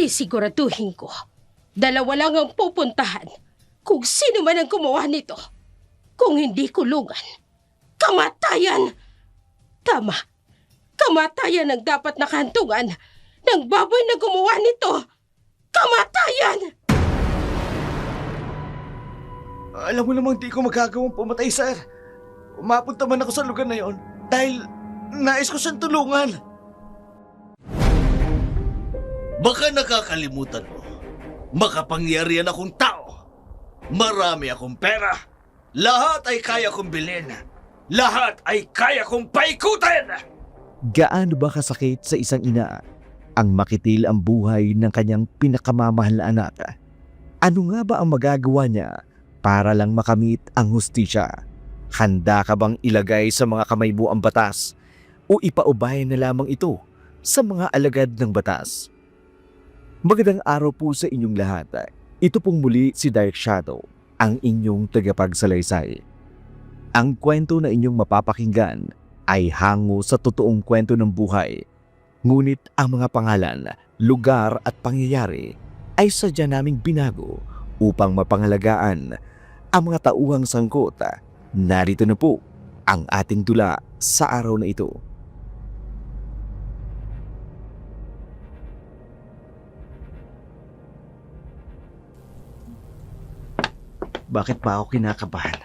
Sisiguraduhin ko, dalawa lang ang pupuntahan kung sino man ang gumawa nito. Kung hindi kulungan, kamatayan! Tama, kamatayan ang dapat nakahantungan ng baboy na gumawa nito. Kamatayan! Alam mo namang di ko magagawang pumatay, sir. Umapunta man ako sa lugar na yon dahil nais ko siyang tulungan. Baka nakakalimutan mo, makapangyarihan akong tao. Marami akong pera. Lahat ay kaya kong bilhin. Lahat ay kaya kong paikutin! Gaano ba kasakit sa isang ina ang makitil ang buhay ng kanyang pinakamamahal na anak? Ano nga ba ang magagawa niya para lang makamit ang hustisya? Handa ka bang ilagay sa mga kamay mo ang batas o ipaubayan na lamang ito sa mga alagad ng batas? Magandang araw po sa inyong lahat. Ito pong muli si Dark Shadow, ang inyong tagapagsalaysay. Ang kwento na inyong mapapakinggan ay hango sa totoong kwento ng buhay. Ngunit ang mga pangalan, lugar at pangyayari ay sadya naming binago upang mapangalagaan ang mga tauhang sangkot. Narito na po ang ating dula sa araw na ito. Bakit pa ako kinakabahan?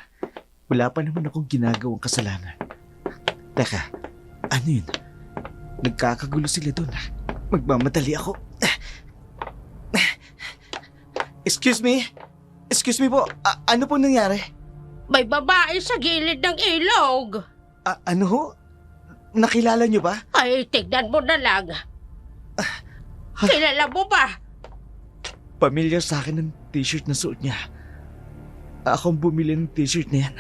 Wala pa naman akong ginagawang kasalanan. Teka, ano yun? Nagkakagulo sila doon. Magmamadali ako. Excuse me? Excuse me po, ano po nangyari? May babae sa gilid ng ilog. Ano ho? Nakilala niyo ba? Ay, tignan mo na lang. Kilala mo ba? Pamilyar sa akin ang t-shirt na suot niya. Akong bumili ng t-shirt na yan.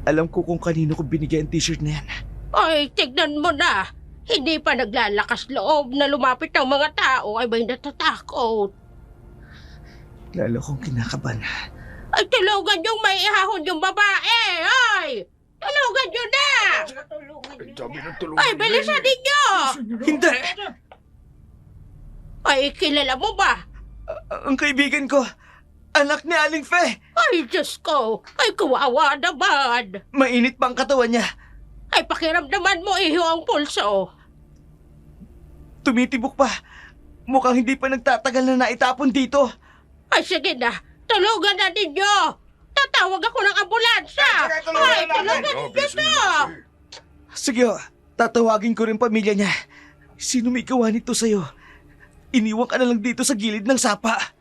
Alam ko kung kanino ko binigay ang t-shirt na yan. Ay, tignan mo na. Hindi pa naglalakas loob na lumapit ang mga tao ay may natatakot. Lalo kong kinakabahan. Ay, tulungan yung may ihahon yung babae! Ay! Tulungan nyo na! Ay, bilisan ninyo! Hindi! Ay, kilala mo ba? Ang kaibigan ko, anak ni Aling Fe! Ay, Diyos ko! Ay, kawawa naman! Mainit pa ang katawan niya. Ay, pakiramdaman mo iho ang pulso. Tumitibok pa. Mukhang hindi pa nagtatagal na naitapon dito. Ay, sige na. Tulungan na ninyo. Tatawag ako ng ambulansya. Ay, tulungan ninyo na. Sige ho, tatawagin ko rin pamilya niya. Sino may gawa nito sa'yo? Iniwan ka na lang dito sa gilid ng sapa.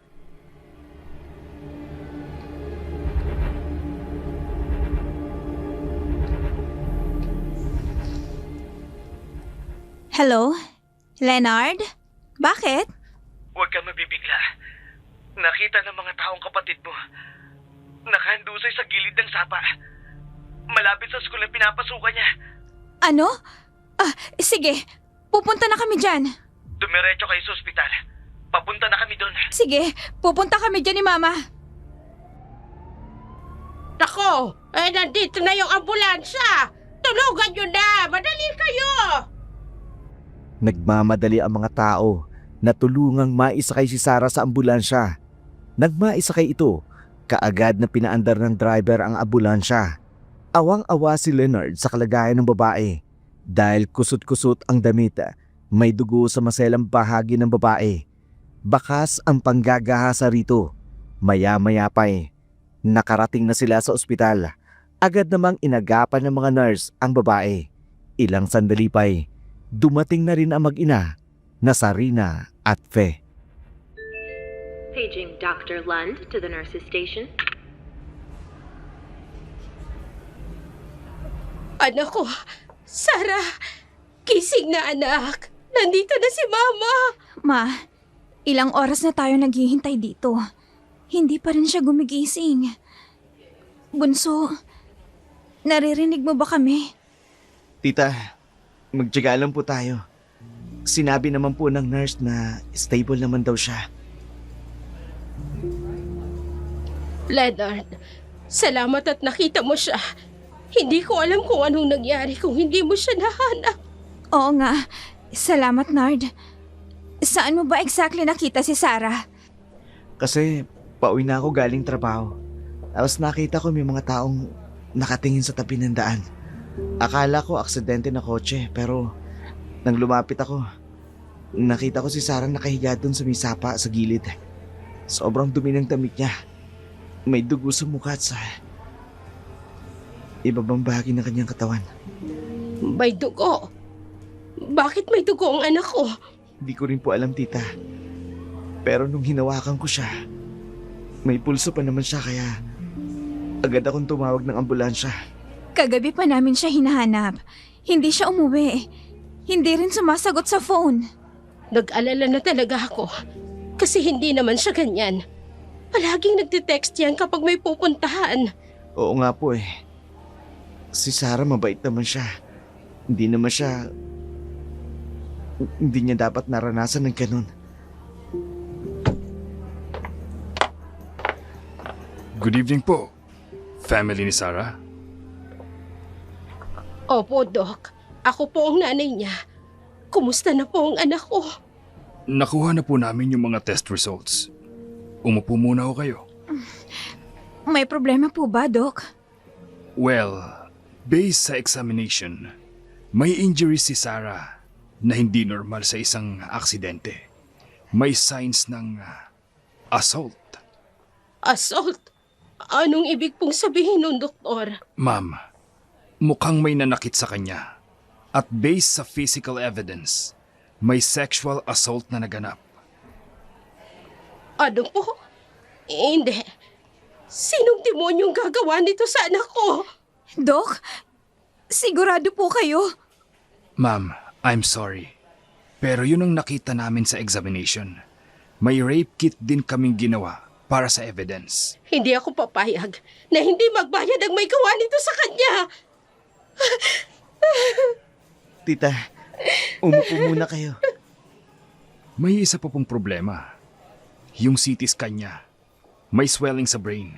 Hello? Leonard? Bakit? Huwag kang mabibigla. Nakita ng mga taong kapatid mo. Nakahandusay sa gilid ng sapa. Malapit sa school na pinapasukan niya. Ano? Sige. Pupunta na kami dyan. Dumiretso kayo sa ospital. Papunta na kami doon. Sige, pupunta kami dyan ni Mama. Nako, nandito na yung ambulansya. Tulungan nyo na. Madali kayo. Nagmamadali ang mga tao na tulungang maisakay si Sarah sa ambulansya. Nagmaisakay ito, kaagad na pinaandar ng driver ang ambulansya. Awang-awa si Leonard sa kalagayan ng babae dahil kusot-kusot ang damit, may dugo sa maselang bahagi ng babae. Bakas ang panggagahasa rito. Maya-maya pa nakarating na sila sa ospital. Agad namang inagapan ng mga nurse ang babae. Ilang sandali pa dumating na rin ang mag-ina na Sarina at Fe. Paging Dr. Lund to the nurse's station. Anak ko, Sarah, gising na anak. Nandito na si Mama. Ma, ilang oras na tayo naghihintay dito. Hindi pa rin siya gumigising. Bunso, naririnig mo ba kami? Tita, magtiyaga lang po tayo. Sinabi naman po ng nurse na stable naman daw siya. Leonard, salamat at nakita mo siya. Hindi ko alam kung anong nangyari kung hindi mo siya nahanap. Oo nga, salamat Nard. Saan mo ba exactly nakita si Sarah? Kasi pauwi na ako galing trabaho. Tapos nakita ko may mga taong nakatingin sa tabi ng daan. Akala ko aksidente na kotse, pero nang lumapit ako, nakita ko si Sarah nakahiga doon sa may sapa sa gilid. Sobrang dumi ng damit niya. May dugo sa mukha at sa ibabang bahagi ng kanyang katawan. May dugo. Bakit may dugo ang anak ko? Hindi ko rin po alam, tita. Pero nung hinawakan ko siya, may pulso pa naman siya kaya agad akong tumawag ng ambulansya. Kagabi pa namin siya hinahanap. Hindi siya umuwi. Hindi rin sumasagot sa phone. Nag-alala na talaga ako. Kasi hindi naman siya ganyan. Palaging nagte-text yan kapag may pupuntahan. Oo nga po eh. Si Sarah mabait naman siya. Hindi niya dapat naranasan ng ganun. Good evening po, family ni Sarah. Opo, Doc. Ako po ang nanay niya. Kumusta na po ang anak ko? Nakuha na po namin yung mga test results. Umupo muna ho kayo. May problema po ba, Doc? Well, based sa examination, may injuries si Sarah na hindi normal sa isang aksidente. May signs ng assault. Assault? Anong ibig pong sabihin nun, Doktor? Ma'am, mukhang may nanakit sa kanya. At based sa physical evidence, may sexual assault na naganap. Ano po? Hindi. Sinong demonyong gagawa nito sa anak ko? Doc, sigurado po kayo? Ma'am, I'm sorry. Pero yun ang nakita namin sa examination. May rape kit din kaming ginawa para sa evidence. Hindi ako papayag na hindi magbayad ang may gawa nito sa kanya. Tita, umupo muna kayo. May isa pa pong problema. Yung CT scan niya. May swelling sa brain.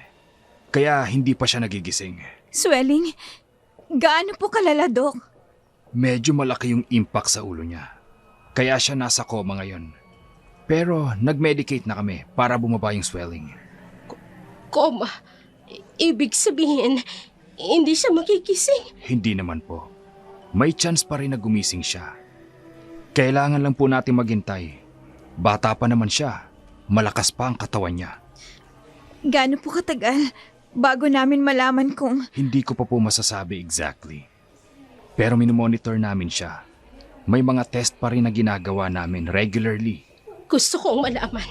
Kaya hindi pa siya nagigising. Swelling? Gaano po kalala, Doc? Medyo malaki yung impact sa ulo niya. Kaya siya nasa coma ngayon. Pero nag-medicate na kami para bumaba yung swelling. Koma. Ibig sabihin, hindi siya makikising. Hindi naman po. May chance pa rin na gumising siya. Kailangan lang po natin maghintay. Bata pa naman siya. Malakas pa ang katawan niya. Gaano po katagal bago namin malaman kung... Hindi ko pa po masasabi exactly. Pero minomonitor namin siya. May mga test pa rin na ginagawa namin regularly. Gusto kong malaman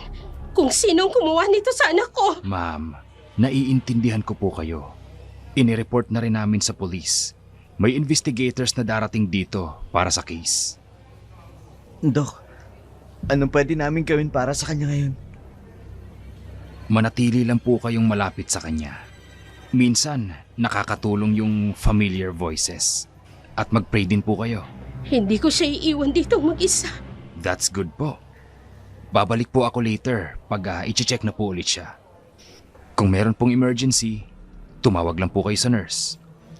kung sinong kumuha nito sa anak ko. Ma'am, naiintindihan ko po kayo. Inireport na rin namin sa police. May investigators na darating dito para sa case. Dok, anong pwede namin gawin para sa kanya ngayon? Manatili lang po kayong malapit sa kanya. Minsan, nakakatulong yung familiar voices. At mag-pray din po kayo. Hindi ko siya iiwan dito mag-isa. That's good po. Babalik po ako later pag i-check na po ulit siya. Kung meron pong emergency, tumawag lang po kayo sa nurse.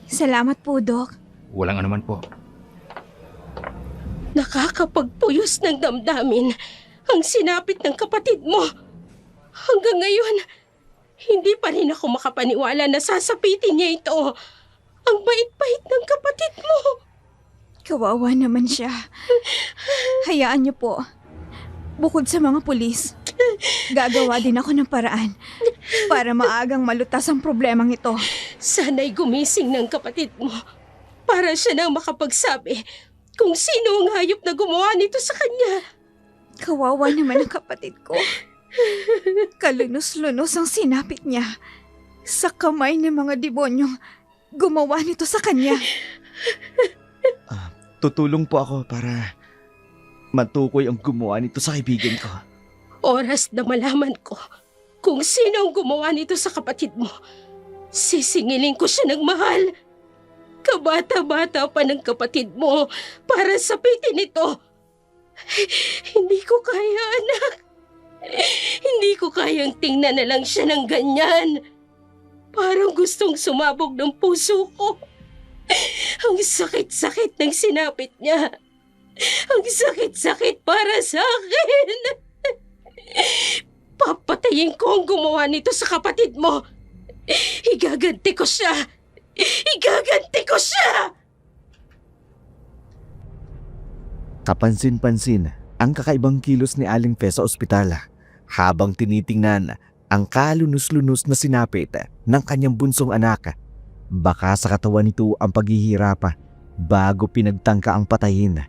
Salamat po, Doc. Walang anuman po. Nakakapagpuyos ng damdamin ang sinapit ng kapatid mo. Hanggang ngayon, hindi pa rin ako makapaniwala na sasapitin niya ito. Ang bait-bait ng kapatid mo. Kawawa naman siya. Hayaan niyo po. Bukod sa mga pulis, gagawa din ako ng paraan para maagang malutas ang problemang ito. Sana'y gumising ng kapatid mo para siya nang makapagsabi kung sino ang hayop na gumawa nito sa kanya. Kawawa naman ang kapatid ko. Kalunos-lunos ang sinapit niya sa kamay ng mga debonyong gumawa nito sa kanya. Tutulong po ako para matukoy ang gumawa nito sa kaibigan ko. Oras na malaman ko kung sino ang gumawa nito sa kapatid mo, sisingilin ko siya ng mahal. Kabata-bata pa ng kapatid mo para sapitin ito. Hindi ko kaya, anak. Hindi ko kayang tingnan na lang siya ng ganyan. Parang gustong sumabog ng puso ko. Ang sakit-sakit ng sinapit niya. Ang sakit-sakit para sa akin. Papatayin ko ang gumawa nito sa kapatid mo. Igaganti ko siya. Igaganti ko siya! Kapansin-pansin ang kakaibang kilos ni Aling Fe sa ospital habang tinitingnan ang kalunos-lunos na sinapit ng kanyang bunsong anak. Baka sa katawan nito ang paghihirap bago pinagtangka ang patayin.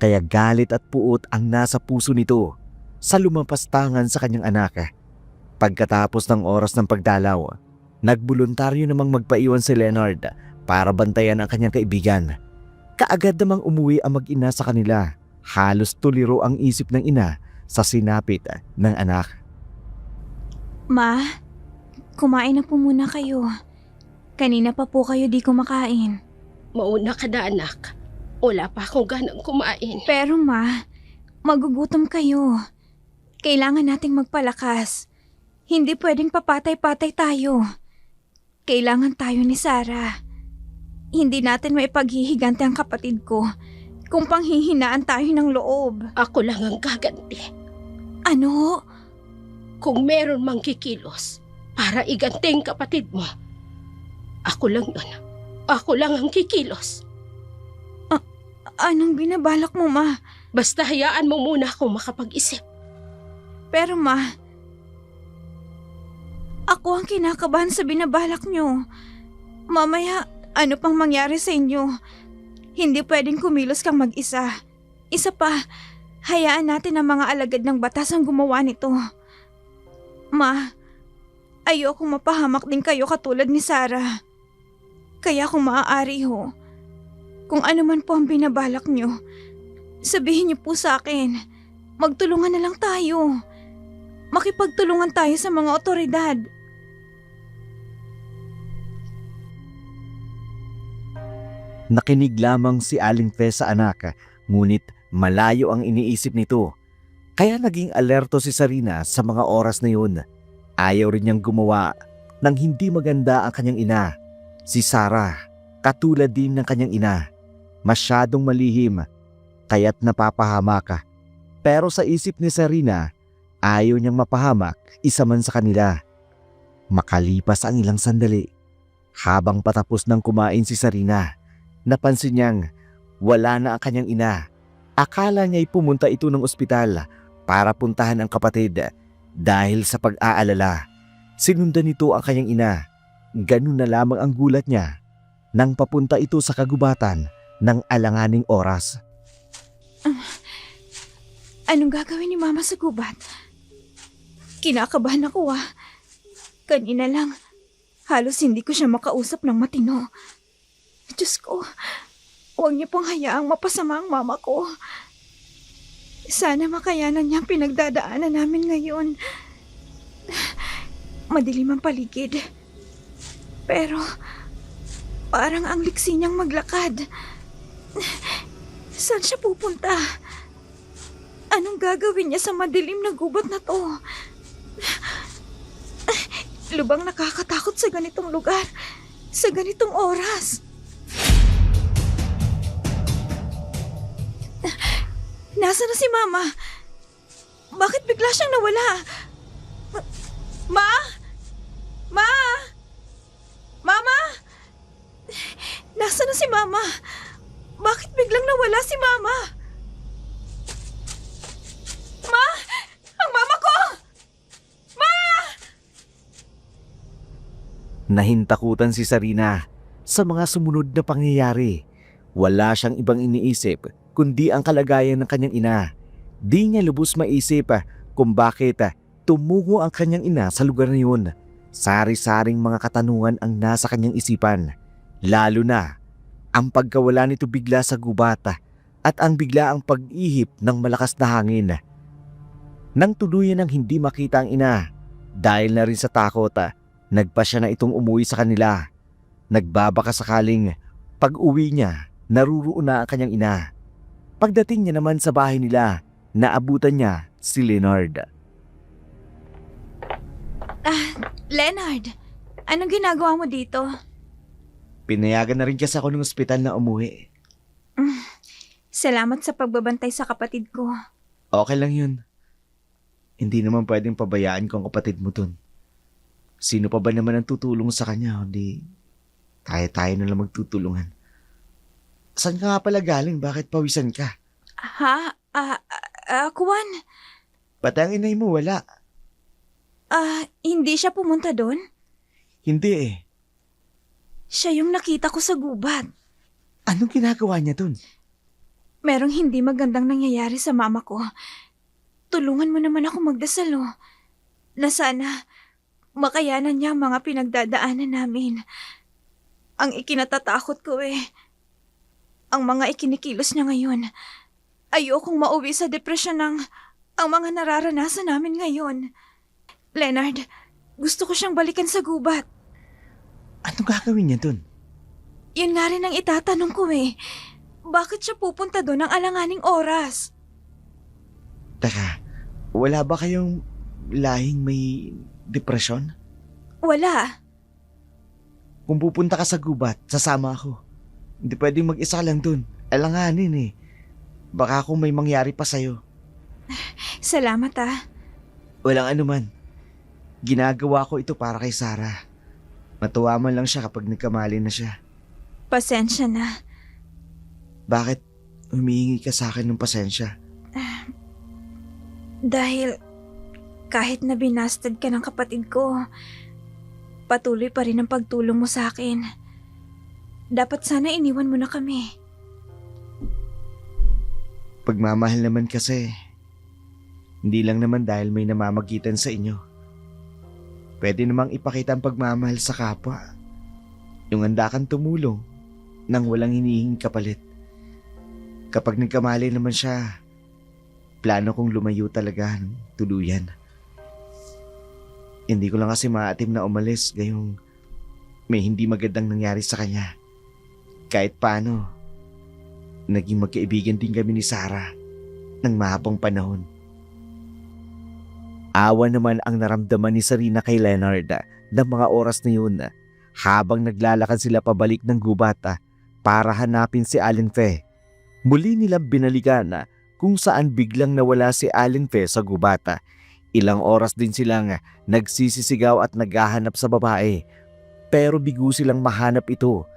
Kaya galit at puot ang nasa puso nito sa lumapastangan sa kanyang anak. Pagkatapos ng oras ng pagdalaw, nagboluntaryo namang magpaiwan si Leonard para bantayan ang kanyang kaibigan. Kaagad namang umuwi ang mag-ina sa kanila. Halos tuliro ang isip ng ina sa sinapit ng anak. Ma, kumain na po muna kayo. Kanina pa po kayo di kumakain. Mauna ka na, anak. Wala pa akong ganang kumain. Pero ma, magugutom kayo. Kailangan nating magpalakas. Hindi pwedeng papatay-patay tayo. Kailangan tayo ni Sarah. Hindi natin maipaghihiganti ang kapatid ko kung panghihinaan tayo ng loob. Ako lang ang gaganti. Ano? Kung meron mang kikilos para iganti ang kapatid mo, ako lang yun. Ako lang ang kikilos. Anong binabalak mo, ma? Basta hayaan mo muna akong makapag-isip. Pero ma, ako ang kinakabahan sa binabalak nyo. Mamaya, ano pang mangyari sa inyo? Hindi pwedeng kumilos kang mag-isa. Isa pa, hayaan natin ang mga alagad ng batas ang gumawa nito. Ma, ayokong mapahamak din kayo katulad ni Sarah. Kaya kung maaari ho, kung ano man po ang binabalak nyo, sabihin niyo po sa akin. Magtulungan na lang tayo. Makipagtulungan tayo sa mga otoridad. Nakinig lamang si Aling Fe sa anak, ngunit malayo ang iniisip nito. Kaya naging alerto si Sarina sa mga oras na yun. Ayaw rin niyang gumawa ng hindi maganda ang kanyang ina. Si Sarah, katulad din ng kanyang ina. Masyadong malihim, kaya't napapahamak. Pero sa isip ni Sarina, ayaw niyang mapahamak isa man sa kanila. Makalipas ang ilang sandali, habang patapos ng kumain si Sarina, napansin niyang wala na ang kanyang ina. Akala niya'y pumunta ito ng ospital para puntahan ang kapatid dahil sa pag-aalala. Sinundan nito ang kanyang ina. Ganun na lamang ang gulat niya nang papunta ito sa kagubatan ng alanganing oras. Anong gagawin ni Mama sa gubat? Kinakabahan ako Kanina lang, halos hindi ko siya makausap ng matino. Diyos ko, huwag niyo pong hayaang mapasama ang mama ko. Sana makayanan niya ang pinagdadaanan namin ngayon. Madilim ang paligid. Pero parang ang liksi niyang maglakad. Saan siya pupunta? Anong gagawin niya sa madilim na gubat na to? Lubang nakakatakot sa ganitong lugar, sa ganitong oras. Nasaan na si Mama? Bakit bigla siyang nawala? Ma? Ma? Mama? Nasaan na si Mama? Bakit biglang nawala si Mama? Ma! Ang mama ko! Ma! Nahintakutan si Sarina sa mga sumunod na pangyayari. Wala siyang ibang iniisip kundi ang kalagayan ng kanyang ina. Di niya lubos maisip kung bakit tumugo ang kanyang ina sa lugar na yun. Sari-saring mga katanungan ang nasa kanyang isipan. Lalo na ang pagkawala nito bigla sa gubat at ang biglaang pag-ihip ng malakas na hangin. Nang tuluyan ng hindi makita ang ina, dahil na rin sa takot, nagpa siya na itong umuwi sa kanila. Nagbabaka sakaling pag-uwi niya, naruroon na ang kanyang ina. Pagdating niya naman sa bahay nila, naabutan niya si Leonard. Leonard, anong ginagawa mo dito? Pinayagan na rin kasi ako ng ospital na umuwi. Salamat sa pagbabantay sa kapatid ko. Okay lang yun. Hindi naman pwedeng pabayaan ko ang kapatid mo dun. Sino pa ba naman ang tutulong sa kanya? Hindi tayo na lang magtutulungan. Saan ka nga pala galing? Bakit pawisan ka? Ha? Kuwan? Pati ang inay mo wala. Hindi siya pumunta doon? Hindi eh. Siya yung nakita ko sa gubat. Anong ginagawa niya dun? Merong hindi magandang nangyayari sa mama ko. Tulungan mo naman ako magdasal, na sana makayanan niya ang mga pinagdadaanan namin. Ang ikinatatakot ko ang mga ikinikilos niya ngayon. Ayokong mauwi sa depresyon ng ang mga nararanasan namin ngayon. Leonard, gusto ko siyang balikan sa gubat. Anong gagawin niya dun? Yun nga rin ang itatanong ko Bakit siya pupunta doon ng alanganing oras? Teka, wala ba kayong lahing may depresyon? Wala. Kung pupunta ka sa gubat, sasama ako. Hindi pwedeng mag-isa lang dun. Alanganin Baka kung may mangyari pa sa'yo. Salamat Walang anuman. Ginagawa ko ito para kay Sarah. Matuwa man lang siya kapag nagkamali na siya. Pasensya na. Bakit humihingi ka sa akin ng pasensya? Dahil kahit na binastad ka ng kapatid ko, patuloy pa rin ang pagtulong mo sa akin. Dapat sana iniwan mo na kami. Pagmamahal naman kasi, hindi lang naman dahil may namamagitan sa inyo. Pwede namang ipakita ang pagmamahal sa kapwa. Yung handa kang tumulong nang walang hinihinging kapalit. Kapag nagkamali naman siya, plano kong lumayo talaga ng tuluyan. Hindi ko lang kasi maatim na umalis gayong may hindi magandang nangyari sa kanya. Kahit paano, naging magkaibigan din kami ni Sarah ng mahabang panahon. Awa naman ang naramdaman ni Sarina kay Leonard ng mga oras na yun habang naglalakad sila pabalik ng gubat para hanapin si Aling Fe. Muli nilang binalikan kung saan biglang nawala si Aling Fe sa gubat. Ilang oras din silang nagsisisigaw at naghahanap sa babae pero bigo silang mahanap ito.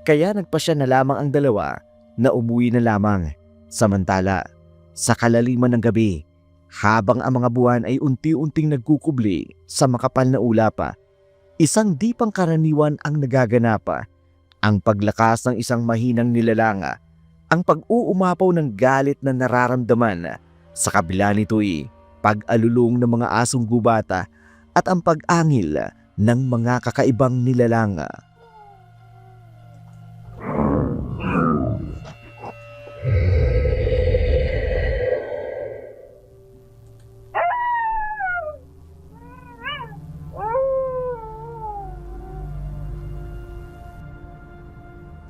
Kaya nagpasya na lamang ang dalawa na umuwi na lamang. Samantala, sa kalaliman ng gabi, habang ang mga buwan ay unti-unting nagkukubli sa makapal na ulap, isang di pangkaraniwan ang nagaganap. Ang paglakas ng isang mahinang nilalang, ang pag-uumapaw ng galit na nararamdaman. Sa kabila nito'y pag-alulong ng mga asong gubata at ang pag-angil ng mga kakaibang nilalang.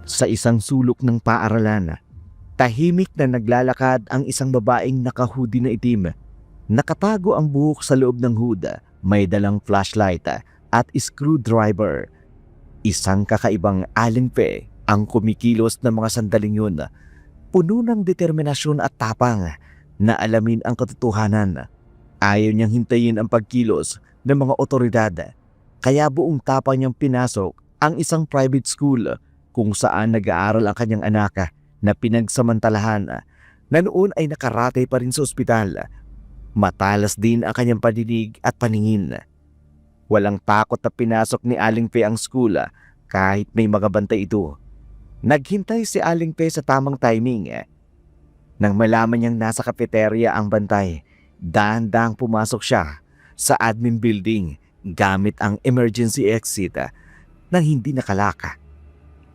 Sa isang sulok ng paaralan, tahimik na naglalakad ang isang babaeng naka-hoodie na itim. Nakatago ang buhok sa loob ng hood, may dalang flashlight at screwdriver. Isang kakaibang Aling Fe ang kumikilos ng mga sandaling yun. Puno ng determinasyon at tapang na alamin ang katotohanan. Ayaw niyang hintayin ang pagkilos ng mga otoridad. Kaya buong tapang niyang pinasok ang isang private school kung saan nag-aaral ang kanyang anak na pinagsamantalahan na noon ay nakaratay pa rin sa ospital. Matalas din ang kanyang paninig at paningin. Walang takot na pinasok ni Aling Fe ang school kahit may mga bantay ito. Naghintay si Aling Fe sa tamang timing. Nang malaman niyang nasa cafeteria ang bantay, dahan-dahang pumasok siya sa admin building gamit ang emergency exit nang hindi nakalaka.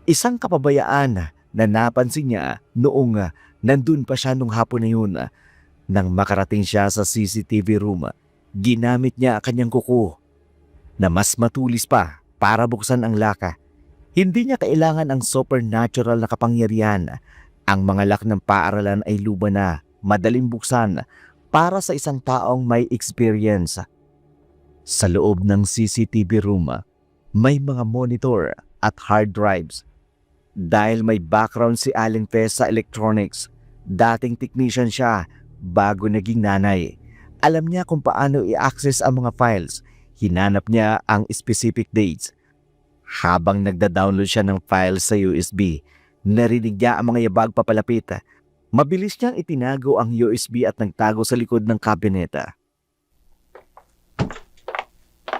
Isang kapabayaan na napansin niya noong nandun pa siya nung hapon na yun. Nang makarating siya sa CCTV room, ginamit niya ang kanyang kuko na mas matulis pa para buksan ang laka. Hindi niya kailangan ang supernatural na kapangyarihan. Ang mga lock ng paaralan ay luma na, madaling buksan para sa isang taong may experience. Sa loob ng CCTV room, may mga monitor at hard drives. Dahil may background si Aling Fe sa electronics, Dating technician siya bago naging nanay. Alam niya kung paano i-access ang mga files. Hinanap niya ang specific dates. Habang nagda-download siya ng files sa USB, narinig niya ang mga yabag papalapit. Mabilis niyang itinago ang USB at nagtago sa likod ng kabineta.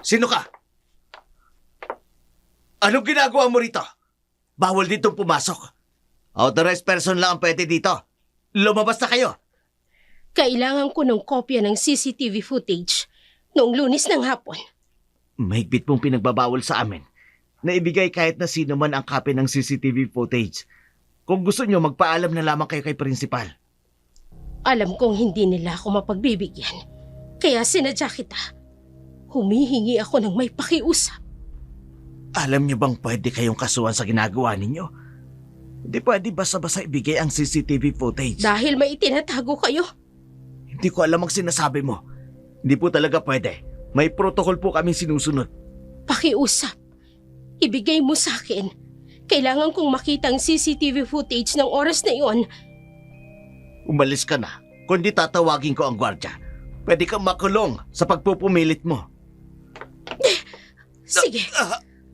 Sino ka? Anong ginagawa mo rito? Bawal ditong pumasok. Authorized person lang ang pwede dito. Lumabas na kayo. Kailangan ko ng kopya ng CCTV footage noong Lunes ng hapon. Mahigpit pong pinagbabawal sa amin na ibigay kahit na sino man ang copy ng CCTV footage. Kung gusto nyo, magpaalam na lamang kayo kay principal. Alam kong hindi nila ako mapagbibigyan. Kaya sinadya kita. Humihingi ako ng may pakiusap. Alam nyo bang pwede kayong kasuhan sa ginagawa ninyo? Hindi pwede basta-basta ibigay ang CCTV footage. Dahil may itinatago kayo. Hindi ko alam ang sinasabi mo. Hindi po talaga pwede. May protocol po kami sinusunod. Pakiusap. Ibigay mo sa akin. Kailangan kong makita ang CCTV footage ng oras na iyon. Umalis ka na. Kundi tatawagin ko ang gwardya. Pwede kang makulong sa pagpupumilit mo. Sige.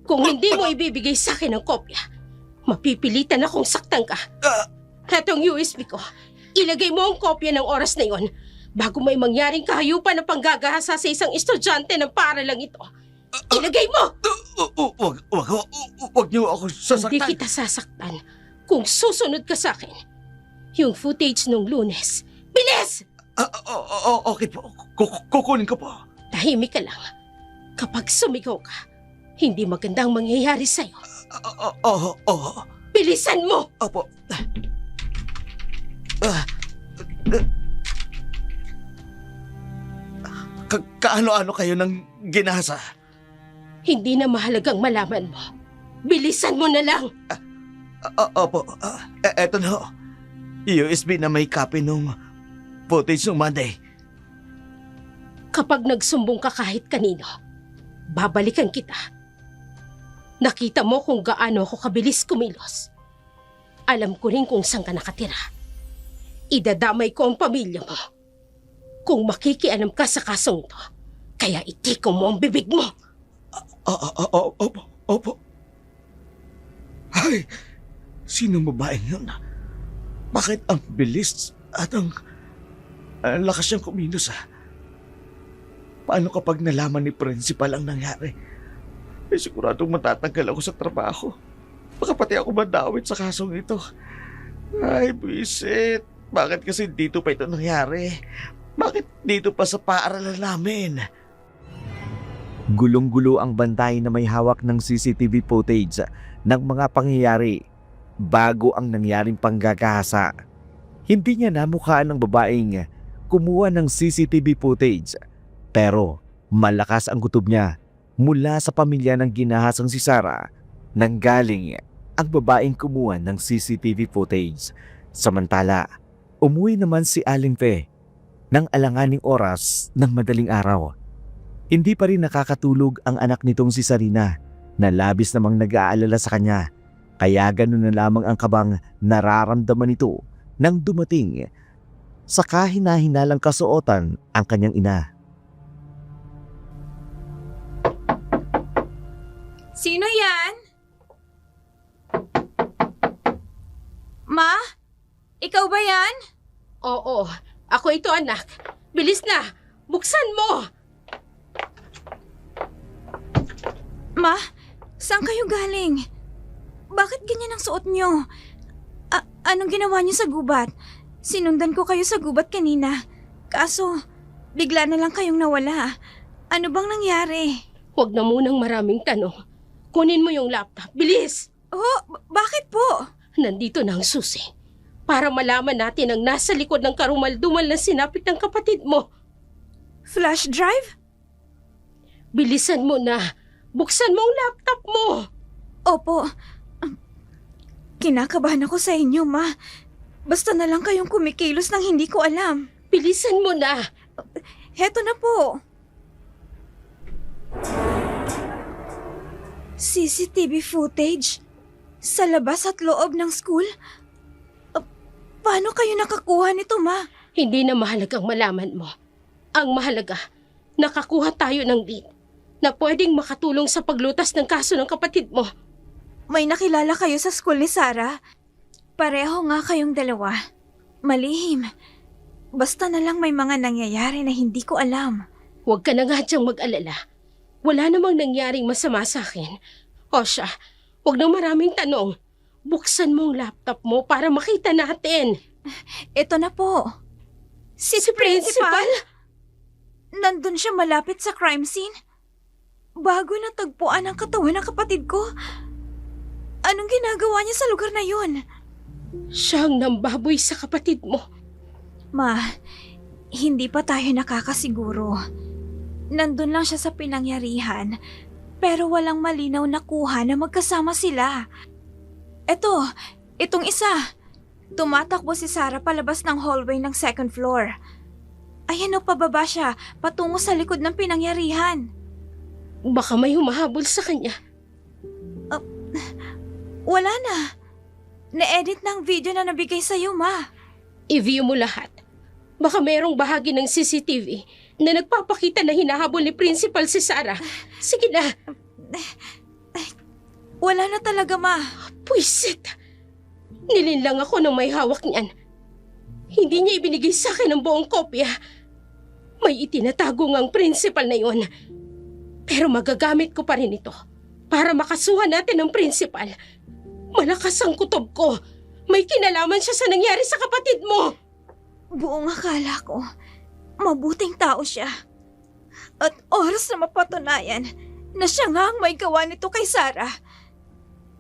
Kung hindi mo ibibigay sa akin ang kopya, mapipilitan akong saktan ka. Hetong USB ko. Ilagay mo ang kopya ng oras na iyon bago may mangyaring kahayupan na panggagahasa sa isang estudyante ng paaralang ito. Ilagay mo! Wag niyo ako Hindi sasaktan. kita sasaktan kung susunod ka sa akin. Yung footage nung Lunes. Bilis! Okay po. Kukunin ko po. Tahimik ka lang. Kapag sumigaw ka, hindi magandang mangyayari sa'yo. Bilisan mo! Opo. Kaano-ano kayo ng ginasa? Hindi na mahalagang malaman mo. Bilisan mo na lang! Opo. Eto na ho. USB na may copy nung footage nung Monday. Kapag nagsumbong ka kahit kanino, babalikan kita. Nakita mo kung gaano ako kabilis kumilos. Alam ko rin kung saan ka nakatira. Idadamay ko ang pamilya mo. Kung makikialam ka sa kasong to, kaya itiko mo ang bibig mo. Opo. Ay, sino babaeng yun? Bakit ang bilis at ang lakas niyang kumilos Paano kapag nalaman ni principal ang nangyari? Siguradong matatanggal ako sa trabaho. Baka pati ako madawit sa kasong ito. Ay, buisit. Bakit kasi dito pa ito nangyari? Bakit dito pa sa paaralan namin? Gulong-gulo ang bantay na may hawak ng CCTV footage ng mga pangyayari bago ang nangyaring panggagahasa. Hindi niya namukhaan ng babaeng kumuha ng CCTV footage, pero malakas ang kutob niya mula sa pamilya ng ginahasang si Sarah nanggaling ang babaeng kumuha ng CCTV footage. Samantala, umuwi naman si Aling Fe ng alanganing oras ng madaling araw. Hindi pa rin nakakatulog ang anak nitong si Sarina na labis namang nag-aalala sa kanya. Kaya ganun na lamang ang kabang nararamdaman nito nang dumating sa kahina-hinalang kasuotan ang kanyang ina. Sino yan? Ma? Ikaw ba yan? Oo, ako ito anak. Bilis na, buksan mo! Ma, saan kayo galing? Bakit ganyan ang suot nyo? Anong ginawa niyo sa gubat? Sinundan ko kayo sa gubat kanina. Kaso, bigla na lang kayong nawala. Ano bang nangyari? Huwag na munang maraming tanong. Kunin mo yung laptop, bilis! Oh, bakit po? Nandito na ang susi. Para malaman natin ang nasa likod ng karumal-dumal na sinapit ng kapatid mo. Flash drive? Bilisan mo na. Buksan mo ang laptop mo. Opo. Kinakabahan ako sa inyo, Ma. Basta na lang kayong kumikilos nang hindi ko alam. Bilisan mo na. Heto na po. CCTV footage? Sa labas at loob ng school? Paano kayo nakakuha nito, Ma? Hindi na mahalagang malaman mo. Ang mahalaga, nakakuha tayo ng lead na pwedeng makatulong sa paglutas ng kaso ng kapatid mo. May nakilala kayo sa school ni Sarah? Pareho nga kayong dalawa. Malihim. Basta na lang may mga nangyayari na hindi ko alam. Huwag ka na nga diyang mag-alala. Wala namang nangyaring masama sa akin. O siya, huwag nang maraming tanong. Buksan mo ang laptop mo para makita natin. Ito na po. Si Principal? Nandun siya malapit sa crime scene. Bago natagpuan ang katawan ng kapatid ko. Anong ginagawa niya sa lugar na yun? Siya ang nambaboy sa kapatid mo. Ma, hindi pa tayo nakakasiguro. Nandun lang siya sa pinangyarihan, pero walang malinaw na kuha na magkasama sila. Itong isa. Tumatakbo si Sarah palabas ng hallway ng second floor. Ayan o, pababa siya, patungo sa likod ng pinangyarihan. Baka may humahabol sa kanya. Wala na. Na-edit ng video na nabigay sa'yo, Ma. I-view mo lahat. Baka mayroong bahagi ng CCTV na nagpapakita na hinahabol ni Principal si Sarah. Sige na. Wala na talaga, Ma. Puisit. Nilinlang ako ng may hawak niyan. Hindi niya ibinigay sa akin ang buong kopya. May itinatago ngang principal na yon. Pero magagamit ko pa rin ito para makasuhan natin ang principal. Malakas ang kutob ko. May kinalaman siya sa nangyari sa kapatid mo. Buong akala ko, mabuting tao siya. At oras na mapatunayan na siya nga ang may gawa nito kay Sarah.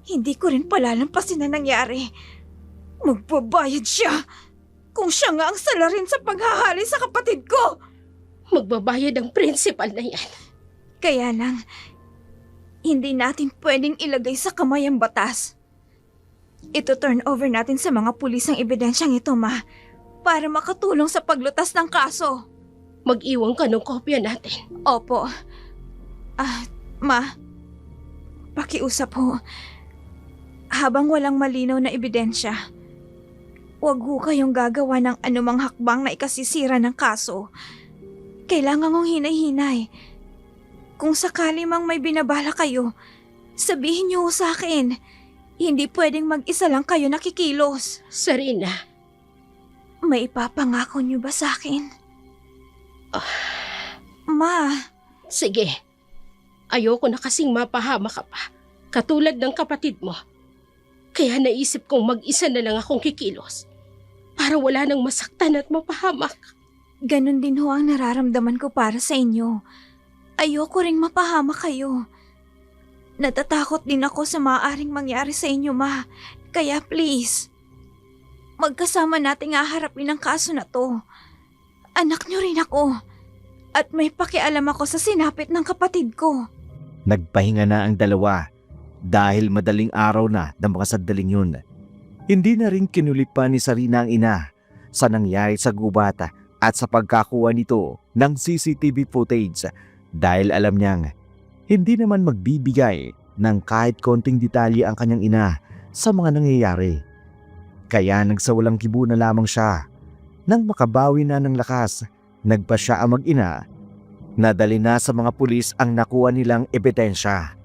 Hindi ko rin palalampasin na nangyari. Magbabayad siya kung siya nga ang salarin sa paghahali sa kapatid ko. Magbabayad ang principal na yan. Kaya lang, hindi natin pwedeng ilagay sa kamay ang batas. Ito turn over natin sa mga pulis ang ebidensyang ito, Ma, para makatulong sa paglutas ng kaso. Mag-iwan ka ng kopya natin. Opo. Ma, pakiusap ho. Habang walang malinaw na ebidensya, huwag ho kayong gagawa ng anumang hakbang na ikasisira ng kaso. Kailangan kong hinay-hinay. Kung sakali mang may binabala kayo, sabihin niyo ho sa akin. Hindi pwedeng mag-isa lang kayo nakikilos. Sarina. May ipapangako niyo ba sa akin? Ma. Sige. Ayoko na kasing mapahama ka pa. Katulad ng kapatid mo. Kaya naisip kong mag-isa na lang akong kikilos. Para wala nang masaktan at mapahamak. Ganon din ho ang nararamdaman ko para sa inyo. Ayoko ring mapahama kayo. Natatakot din ako sa maaaring mangyari sa inyo, Ma. Kaya please, magkasama nating haharapin ang kaso na to. Anak niyo rin ako. At may pakialam ako sa sinapit ng kapatid ko. Nagpahinga na ang dalawa dahil madaling araw na ng mga sandaling yun. Hindi na rin kinulit pa ni Sarina ang ina sa nangyari sa gubat at sa pagkakuha nito ng CCTV footage dahil alam niyang hindi naman magbibigay ng kahit konting detalye ang kanyang ina sa mga nangyayari. Kaya nagsawalang kibo na lamang siya. Nang makabawi na ng lakas, nagpa siya ang mag-ina. Nadali na sa mga pulis ang nakuha nilang ebidensya.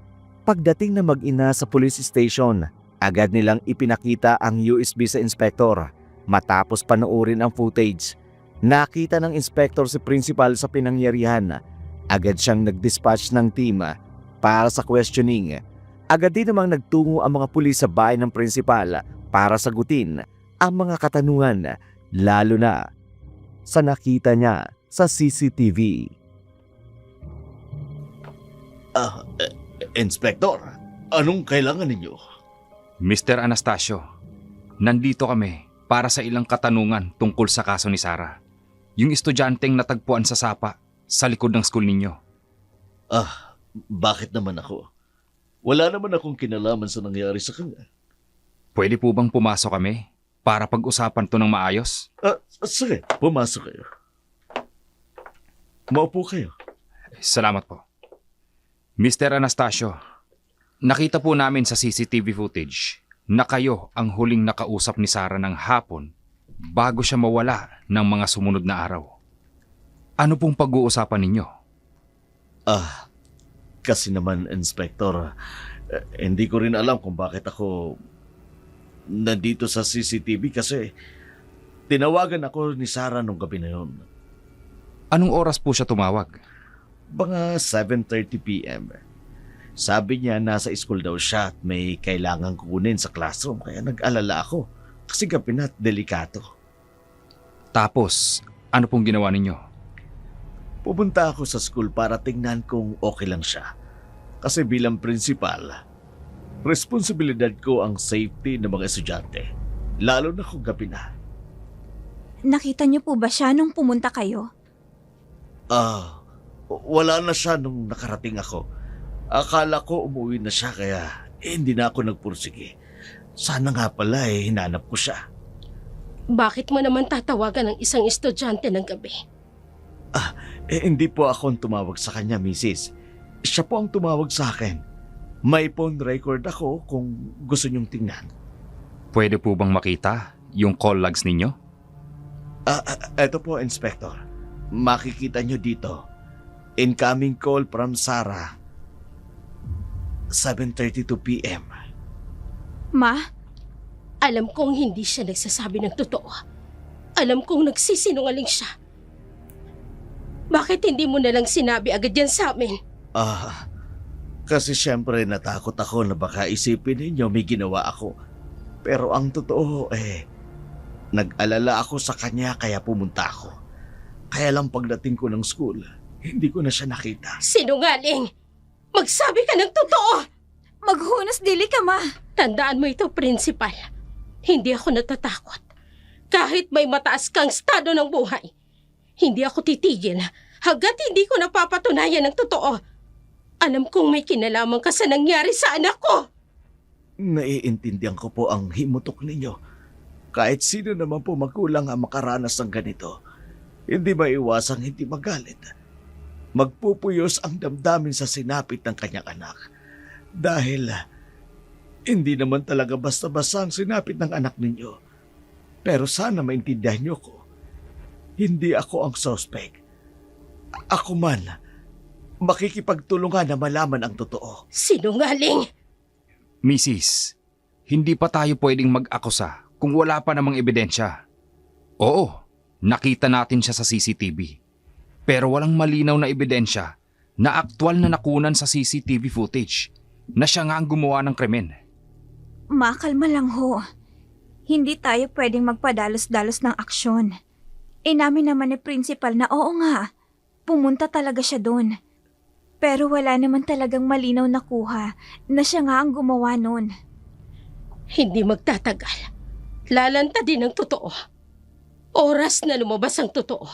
Pagdating na mag-ina sa police station, agad nilang ipinakita ang USB sa inspektor. Matapos panoorin ang footage, nakita ng inspektor si principal sa pinangyarihan. Agad siyang nag-dispatch ng team para sa questioning. Agad din namang nagtungo ang mga pulis sa bahay ng principal para sagutin ang mga katanungan, lalo na sa nakita niya sa CCTV. Inspektor, anong kailangan ninyo? Mr. Anastasio, nandito kami para sa ilang katanungan tungkol sa kaso ni Sarah. Yung estudyanteng natagpuan sa sapa sa likod ng school ninyo. Bakit naman ako? Wala naman akong kinalaman sa nangyari sa kanya. Pwede po bang pumasok kami para pag-usapan to ng maayos? Sige, pumasok kayo. Maupo kayo. Salamat po. Mr. Anastasio, nakita po namin sa CCTV footage na kayo ang huling nakausap ni Sarah ng hapon bago siya mawala ng mga sumunod na araw. Ano pong pag-uusapan ninyo? Kasi naman, Inspector, hindi ko rin alam kung bakit ako nandito sa CCTV kasi tinawagan ako ni Sarah nung gabi na yun. Anong oras po siya tumawag? Mga 7:30 p.m. Sabi niya nasa school daw siya at may kailangang kunin sa classroom kaya nag-alala ako kasi gabi na at delikato. Tapos, ano pong ginawa ninyo? Pupunta ako sa school para tingnan kung okay lang siya. Kasi bilang principal, responsibilidad ko ang safety ng mga estudyante, lalo na kung gabi na. Nakita niyo po ba siya nung pumunta kayo? Wala na siya nung nakarating ako. Akala ko umuwi na siya kaya hindi na ako nagpursige. Sana nga pala hinanap ko siya. Bakit mo naman tatawagan ng isang estudyante ng gabi? Hindi po ako ang tumawag sa kanya, Mrs. Siya po ang tumawag sa akin. May phone record ako kung gusto niyong tingnan. Pwede po bang makita yung call logs ninyo? Eto po, Inspector. Makikita niyo dito. Incoming call from Sarah. 7:32 p.m. Ma, Alam kong hindi siya nagsasabi ng totoo. Alam kong nagsisinungaling siya. Bakit hindi mo nalang sinabi agad yan sa amin? Kasi syempre natakot ako na baka isipin ninyo may ginawa ako. Pero ang totoo nag-alala ako sa kanya kaya pumunta ako. Kaya lang pagdating ko ng school, hindi ko na siya nakita. Sinungaling! Magsabi ka ng totoo! maghunas dili ka, ma. Tandaan mo ito, Principal. Hindi ako natatakot. Kahit may mataas kang estado ng buhay, hindi ako titigil hanggat hindi ko napapatunayan ng totoo. Alam kong may kinalaman ka sa nangyari sa anak ko. Naiintindihan ko po ang himutok ninyo. Kahit sino naman po magulang ang makaranas ng ganito, hindi maiwasang hindi magalit. Magpupuyos ang damdamin sa sinapit ng kanyang anak. Dahil hindi naman talaga basta-basta ang sinapit ng anak ninyo. Pero sana maintindihan niyo ko, hindi ako ang suspect. Ako man, makikipagtulungan na malaman ang totoo. Sinungaling! Mrs., hindi pa tayo pwedeng mag-akusa kung wala pa namang ebidensya. Oo, nakita natin siya sa CCTV. Pero walang malinaw na ebidensya na aktwal na nakunan sa CCTV footage na siya nga ang gumawa ng krimen. Ma, kalma lang ho. Hindi tayo pwedeng magpadalos-dalos ng aksyon. Inamin naman ni Principal na oo nga, pumunta talaga siya doon. Pero wala naman talagang malinaw na kuha na siya nga ang gumawa noon. Hindi magtatagal. Lalanta din ang totoo. Oras na lumabas ang totoo.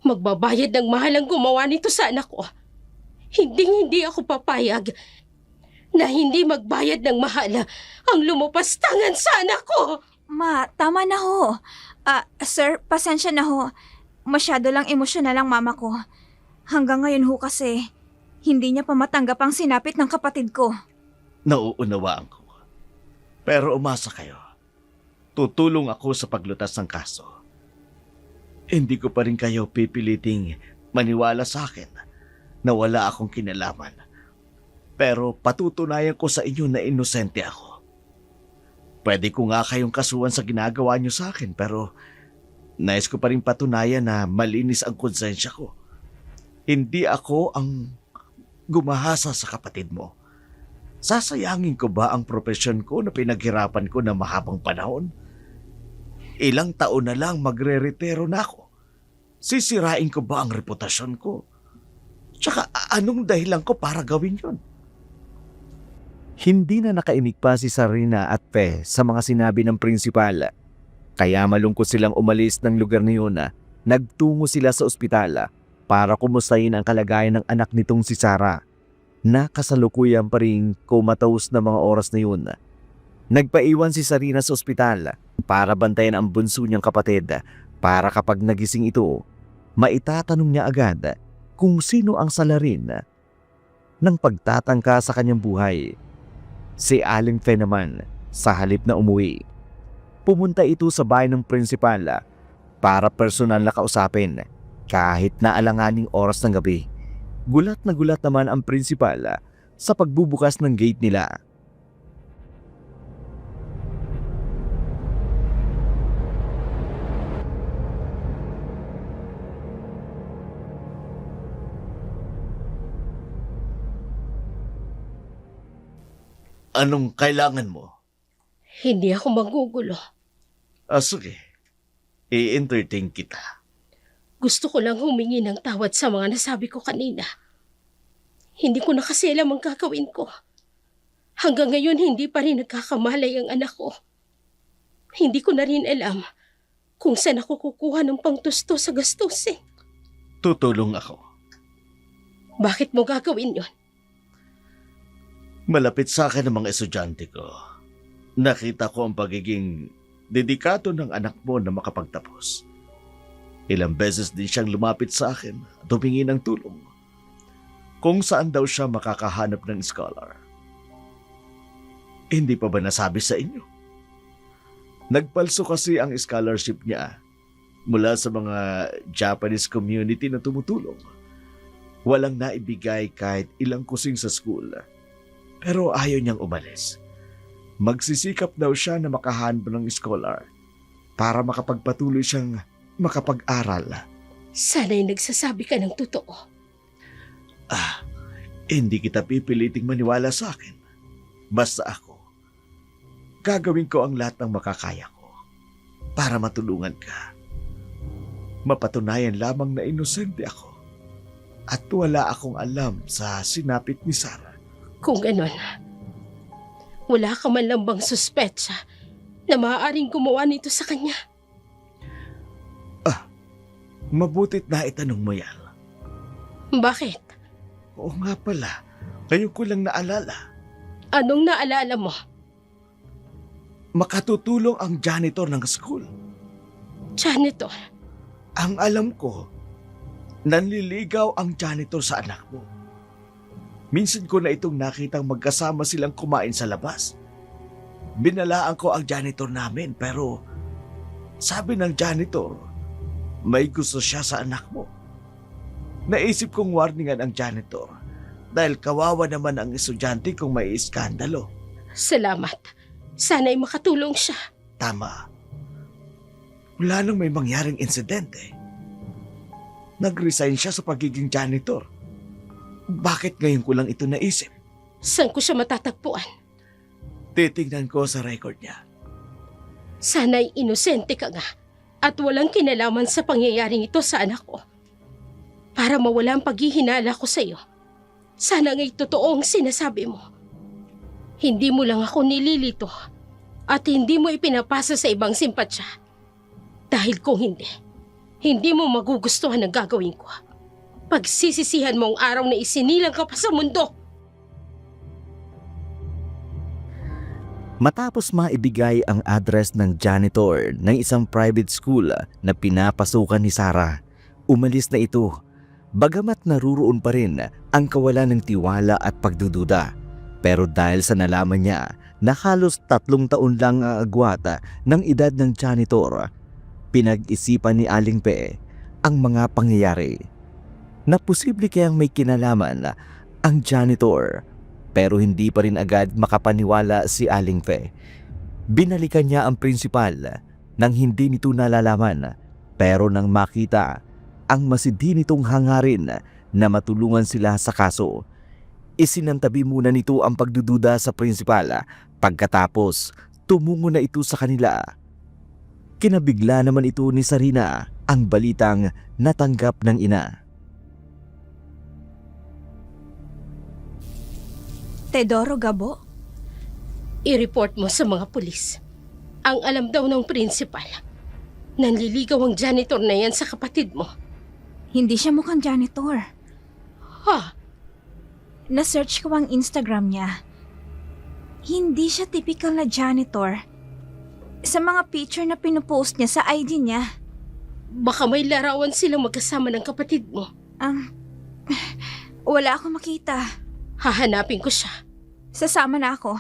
Magbabayad ng mahal ang gumawa nito sa anak ko. Hindi ako papayag na hindi magbayad ng mahal ang lumupastangan sa anak ko. Ma, tama na ho. Sir, pasensya na ho. Masyado lang emosyonal ang mama ko. Hanggang ngayon ho kasi, hindi niya pa matanggap ang sinapit ng kapatid ko. Nauunawaan ko. Pero umasa kayo. Tutulong ako sa paglutas ng kaso. Hindi ko pa rin kayo pipiliting maniwala sa akin na wala akong kinalaman. Pero patutunayan ko sa inyo na inosente ako. Pwede ko nga kayong kasuhan sa ginagawa niyo sa akin pero nais ko pa rin patunayan na malinis ang konsensya ko. Hindi ako ang gumahasa sa kapatid mo. Sasayangin ko ba ang propesyon ko na pinaghirapan ko na mahabang panahon? Ilang taon na lang magre-retiro na ako. Sisirain ko ba ang reputasyon ko? Tsaka anong dahilan ko para gawin yun? Hindi na nakaimik pa si Sarina at Pe sa mga sinabi ng prinsipal. Kaya malungkot silang umalis ng lugar na yun. Nagtungo sila sa ospital para kumustahin ang kalagayan ng anak nitong si Sarah na kasalukuyan pa rin comatose na mga oras na yun. Nagpaiwan si Sarina sa ospital para bantayan ang bunso niyang kapatid para kapag nagising ito, maitatanong niya agad kung sino ang salarin ng pagtatangka sa kanyang buhay. Si Aling Fe naman sa halip na umuwi, pumunta ito sa bahay ng prinsipal para personal na kausapin kahit na alanganing oras ng gabi. Gulat na gulat naman ang prinsipal sa pagbubukas ng gate nila. Anong kailangan mo? Hindi ako magugulo. Sige. I-entertain kita. Gusto ko lang humingi ng tawad sa mga nasabi ko kanina. Hindi ko na kasi alam ang gagawin ko. Hanggang ngayon hindi pa rin nagkakamalay ang anak ko. Hindi ko na rin alam kung saan ako kukuha ng pangtusto sa gastusin. Tutulong ako. Bakit mo gagawin yon? Malapit sa akin ang mga estudyante ko. Nakita ko ang pagiging dedikado ng anak mo na makapagtapos. Ilang beses din siyang lumapit sa akin at humingi ng tulong kung saan daw siya makakahanap ng scholar. Hindi pa ba nasabi sa inyo? Nagpalso kasi ang scholarship niya mula sa mga Japanese community na tumutulong. Walang naibigay kahit ilang kusing sa school. Pero ayaw niyang umalis. Magsisikap daw siya na makahanap ng scholar para makapagpatuloy siyang makapag-aral. Sana'y nagsasabi ka ng totoo. Hindi kita pipiliting maniwala sa akin. Basta ako, gagawin ko ang lahat ng makakaya ko para matulungan ka. Mapatunayan lamang na inosente ako at wala akong alam sa sinapit ni Sarah. Kung ganon, wala ka man lang bang suspetsa na maaaring gumawa nito sa kanya? Mabutit na itanong mo yan. Bakit? Oo nga pala, ngayon ko lang naalala. Anong naalala mo? Makatutulong ang janitor ng school. Janitor? Ang alam ko, nanliligaw ang janitor sa anak mo. Minsan ko na itong nakitang magkasama silang kumain sa labas. Binalaan ko ang janitor namin pero sabi ng janitor, may gusto siya sa anak mo. Naisip kong warningan ang janitor dahil kawawa naman ang estudyante kung may iskandalo. Salamat. Sana'y makatulong siya. Tama. Wala nang may mangyaring insidente. Nag-resign siya sa pagiging janitor. Bakit ngayon ko lang ito naisip? Saan ko siya matatagpuan? Titignan ko sa record niya. Sana'y inosente ka nga at walang kinalaman sa pangyayaring ito sa anak ko. Para mawala ang paghihinala ko sa iyo, sana nga'y totoo ang sinasabi mo. Hindi mo lang ako nililito at hindi mo ipinapasa sa ibang simpatsya. Dahil kung hindi mo magugustuhan ang gagawin ko. Pagsisisihan mo ang araw na isinilang ka pa sa mundo. Matapos maibigay ang address ng janitor ng isang private school na pinapasukan ni Sarah, umalis na ito. Bagamat naruroon pa rin ang kawalan ng tiwala at pagdududa. Pero dahil sa nalaman niya na halos 3 taon lang ang agwat ng edad ng janitor, pinag-isipan ni Aling Pe ang mga pangyayari. Na posible kayang may kinalaman ang janitor pero hindi pa rin agad makapaniwala si Aling Fe. Binalikan niya ang prinsipal nang hindi nito nalalaman pero nang makita ang masidhi nitong hangarin na matulungan sila sa kaso, isinantabi muna nito ang pagdududa sa prinsipal pagkatapos tumungo na ito sa kanila. Kinabigla naman ito ni Sarina ang balitang natanggap ng ina. Teodoro Gabo? I-report mo sa mga pulis. Ang alam daw ng prinsipal, nanliligaw ang janitor na yan sa kapatid mo. Hindi siya mukhang janitor. Ha? Na-search ko ang Instagram niya. Hindi siya typical na janitor. Sa mga picture na pinupost niya sa ID niya. Baka may larawan silang magkasama ng kapatid mo. Wala akong makita. Hahanapin ko siya. Sasama na ako.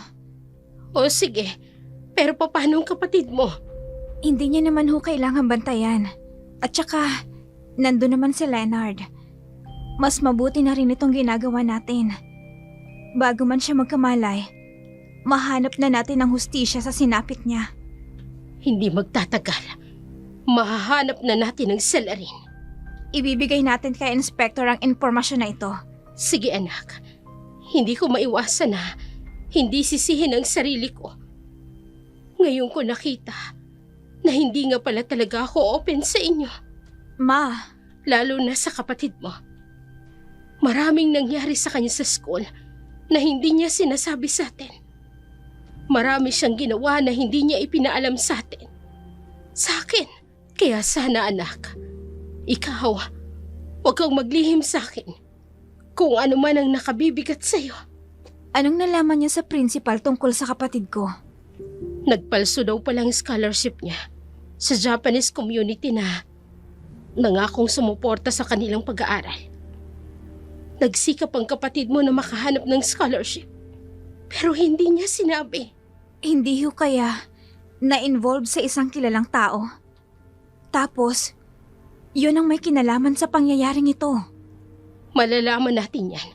O sige, pero paano ang kapatid mo? Hindi niya naman ho kailangan bantayan. At saka, nandun naman si Leonard. Mas mabuti na rin itong ginagawa natin. Bago man siya magkamalay, mahanap na natin ang hustisya sa sinapit niya. Hindi magtatagal. Mahahanap na natin ang salarin. Ibibigay natin kay Inspector ang impormasyon na ito. Sige anak, hindi ko maiwasan na hindi sisihin ang sarili ko. Ngayon ko nakita na hindi nga pala talaga ako open sa inyo. Ma, Lalo na sa kapatid mo. Maraming nangyari sa kanya sa school na hindi niya sinasabi sa atin. Marami siyang ginawa na hindi niya ipinaalam sa atin. Sa akin. Kaya sana anak, ikaw, huwag kang maglihim sa akin kung ano man ang nakabibigat sa'yo. anong nalaman niya sa principal tungkol sa kapatid ko? Nagpalso daw palang scholarship niya sa Japanese community na nangakong sumuporta sa kanilang pag-aaral. Nagsikap ang kapatid mo na makahanap ng scholarship pero hindi niya sinabi. Hindi ho kaya na-involve sa isang kilalang tao? Tapos, yun ang may kinalaman sa pangyayaring ito. Malalaman natin yan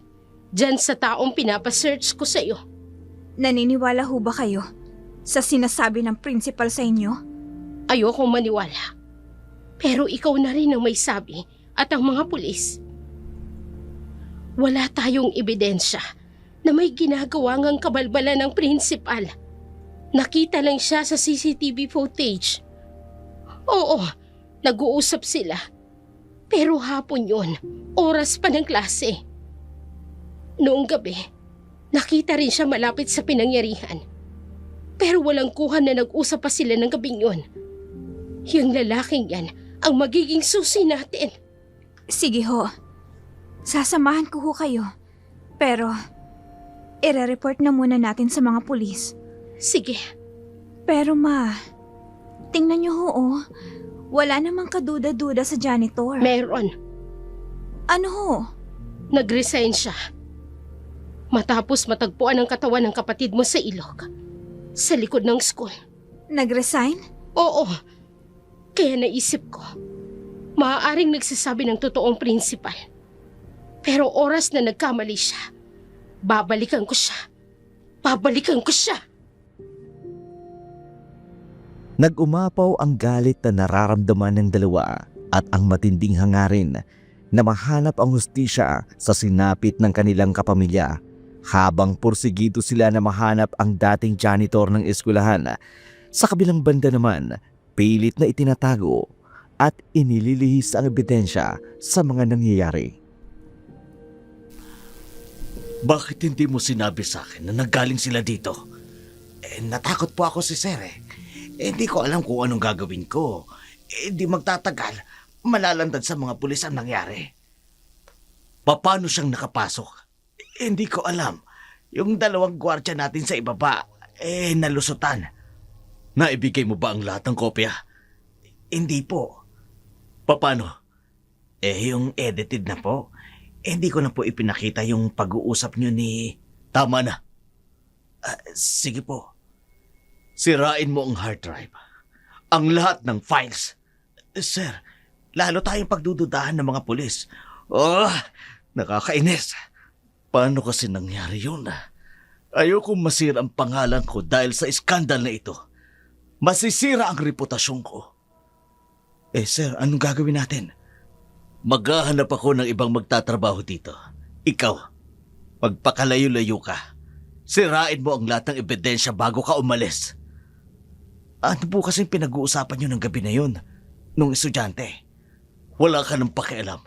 dyan sa taong pinapasearch ko sa iyo. Naniniwala ho ba kayo sa sinasabi ng principal sa inyo? Ayokong maniwala. Pero ikaw na rin ang may sabi at ang mga pulis. Wala tayong ebidensya na may ginagawa ngang kabalbalan ng principal. Nakita lang siya sa CCTV footage. Oo, nag-uusap sila. Pero hapon yon, oras pa ng klase. Noong gabi, nakita rin siya malapit sa pinangyarihan. Pero walang kuha na nag-usap pa sila ng gabing yon. Yung lalaking yan ang magiging susi natin. Sige ho, sasamahan ko ho kayo. Pero, ire-report na muna natin sa mga pulis. Sige, Pero ma, tingnan niyo ho oh, wala namang kaduda-duda sa janitor. meron. Ano ho? Nag-resign siya. Matapos matagpuan ang katawan ng kapatid mo sa ilog. Sa likod ng school. Nag-resign? Oo. Kaya naisip ko, maaaring nagsasabi ng totoong principal. Pero oras na nagkamali siya, babalikan ko siya. Babalikan ko siya. Nag-umapaw ang galit na nararamdaman ng dalawa at ang matinding hangarin na mahanap ang hustisya sa sinapit ng kanilang kapamilya habang porsigido sila na mahanap ang dating janitor ng eskwelahan. Sa kabilang banda naman, pilit na itinatago at inililihis ang ebidensya sa mga nangyayari. Bakit hindi mo sinabi sa akin na nanggaling sila dito? Natakot po ako si Sir hindi ko alam kung anong gagawin ko. Di magtatagal, malalandad sa mga pulis ang nangyari. Paano siyang nakapasok? Hindi ko alam. Yung dalawang gwardya natin sa ibaba, nalusutan. Naibigay mo ba ang lahat ng kopya? Hindi po. Paano? Yung edited na po. Hindi ko na po ipinakita yung pag-uusap nyo ni... Tama na. Sige po. Sirain mo ang hard drive. Ang lahat ng files. Sir, lalo tayong pagdududahan ng mga pulis. Nakakainis. Paano kasi nangyari yun? Ayokong masira ang pangalan ko dahil sa iskandal na ito. Masisira ang reputasyon ko. Sir, anong gagawin natin? Maghahanap ako ng ibang magtatrabaho dito. Ikaw, magpakalayo-layo ka. Sirain mo ang lahat ng ebidensya bago ka umalis. Ano po kasing pinag-uusapan nyo ng gabi na yun, nung estudyante? Wala ka ng pakialam.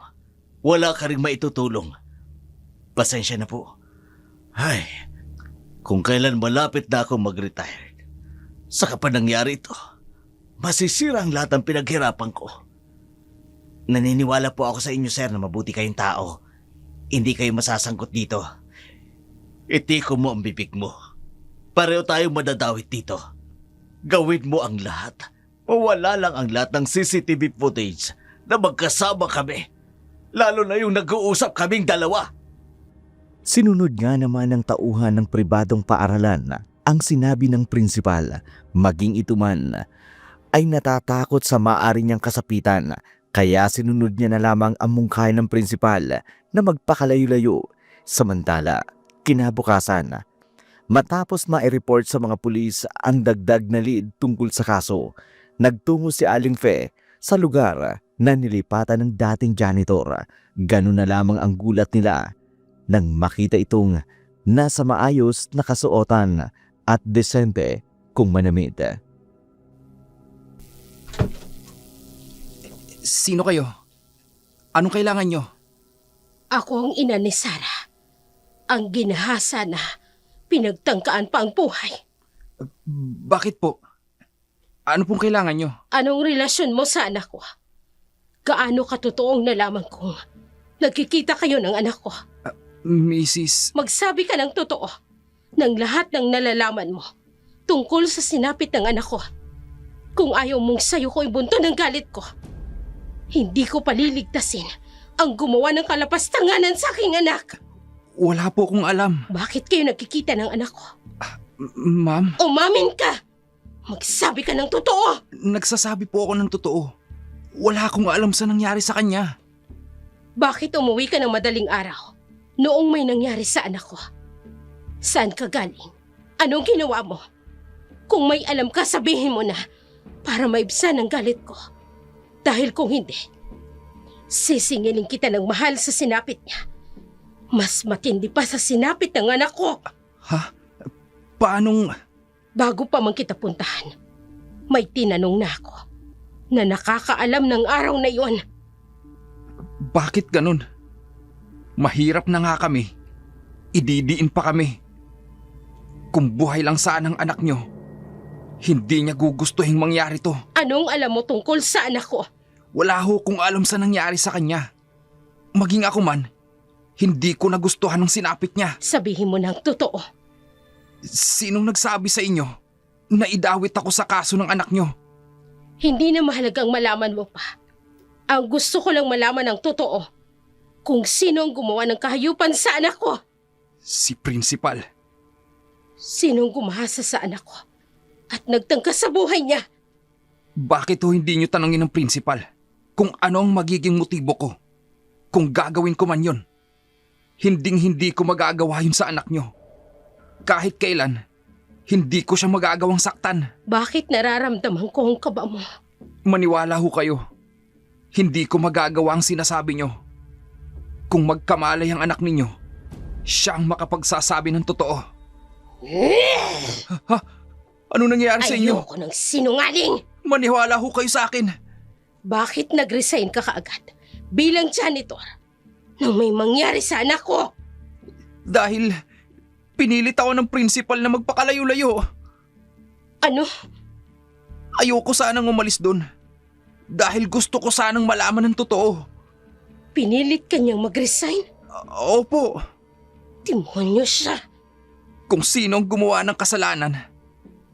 Wala ka rin maitutulong. Pasensya na po. Ay, kung kailan malapit na ako mag-retire, saka pa nangyari ito, masisira ang lahat ng pinaghirapan ko. Naniniwala po ako sa inyo, sir, na mabuti kayong tao. Hindi kayo masasangkot dito. Itiko mo ang bibig mo. Pareho tayong madadawit dito. Gawin mo ang lahat. Mawala lang ang lahat ng CCTV footage na magkasama kami. Lalo na yung nag-uusap kaming dalawa. Sinunod nga naman ng tauhan ng pribadong paaralan ang sinabi ng prinsipal, maging ito man ay natatakot sa maaari niyang kasapitan, kaya sinunod niya na lamang ang mungkahi ng prinsipal na magpakalayo-layo. Samantala, kinabukasan, matapos ma-report sa mga pulis ang dagdag na lead tungkol sa kaso, nagtungo si Aling Fe sa lugar na nilipatan ng dating janitor. Ganun na lamang ang gulat nila nang makita itong nasa maayos na kasuotan at desente kung manamit. Sino kayo? Anong kailangan nyo? Ako ang ina ni Sarah. Ang ginahasa na pinagtangkaan pa ang buhay. Bakit po? Ano pong kailangan nyo? Anong relasyon mo sa anak ko? Gaano katotoong nalaman kong nagkikita kayo ng anak ko? Mrs. Magsabi ka ng totoo ng lahat ng nalalaman mo tungkol sa sinapit ng anak ko. Kung ayaw mong sayo ko ibunto ng galit ko, hindi ko paliligtasin ang gumawa ng kalapastanganan sa aking anak. Wala po akong alam. Bakit kayo nagkikita ng anak ko? Ma'am, Umamin ka! Magsabi ka ng totoo! nagsasabi po ako ng totoo. Wala akong alam sa nangyari sa kanya. Bakit umuwi ka ng madaling araw noong may nangyari sa anak ko? Saan ka galing? Anong ginawa mo? Kung may alam ka, sabihin mo na para maibsan ang galit ko. Dahil kung hindi, sisingilin kita ng mahal sa sinapit niya. Mas matindi pa sa sinapit ng anak ko. Ha? Paanong... Bago pa man kita puntahan, may tinanong na ako na nakakaalam ng araw na iyon. Bakit ganun? Mahirap na nga kami. Ididiin pa kami. Kung buhay lang sana ang anak nyo, hindi niya gugustuhin mangyari to. Anong alam mo tungkol sa anak ko? Wala ho kung alam sa nangyari sa kanya. Maging ako man, hindi ko nagustuhan ng sinapit niya. Sabihin mo ng totoo. Sinong nagsabi sa inyo na idawit ako sa kaso ng anak nyo? Hindi na mahalagang malaman mo pa. Ang gusto ko lang malaman ng totoo. Kung sino ang gumawa ng kahayupan sa anak ko. Si Principal. Sinong gumahasa sa anak ko at nagtangka sa buhay niya. Bakit ho hindi nyo tanongin ng Principal kung ano ang magiging motibo ko? Kung gagawin ko man yun, hinding-hindi ko magagawa yun sa anak nyo. Kahit kailan, hindi ko siya magagawang saktan. Bakit nararamdaman ko ang kaba mo? Maniwala ho kayo. Hindi ko magagawa ang sinasabi nyo. Kung magkamalay ang anak ninyo, siya ang makapagsasabi ng totoo. Ha? Ano nangyayari sa inyo? Ayoko ng sinungaling! Maniwala ho kayo sa akin. Bakit nag-resign ka kaagad bilang janitor nang may mangyari sa anak ko? Dahil pinilit ako ng principal na magpakalayo-layo. Ano? Ayoko sanang umalis doon. Dahil gusto ko sanang malaman ng totoo. Pinilit ka niyang mag-resign? Opo. Demonyo siya. Kung sino ang gumawa ng kasalanan,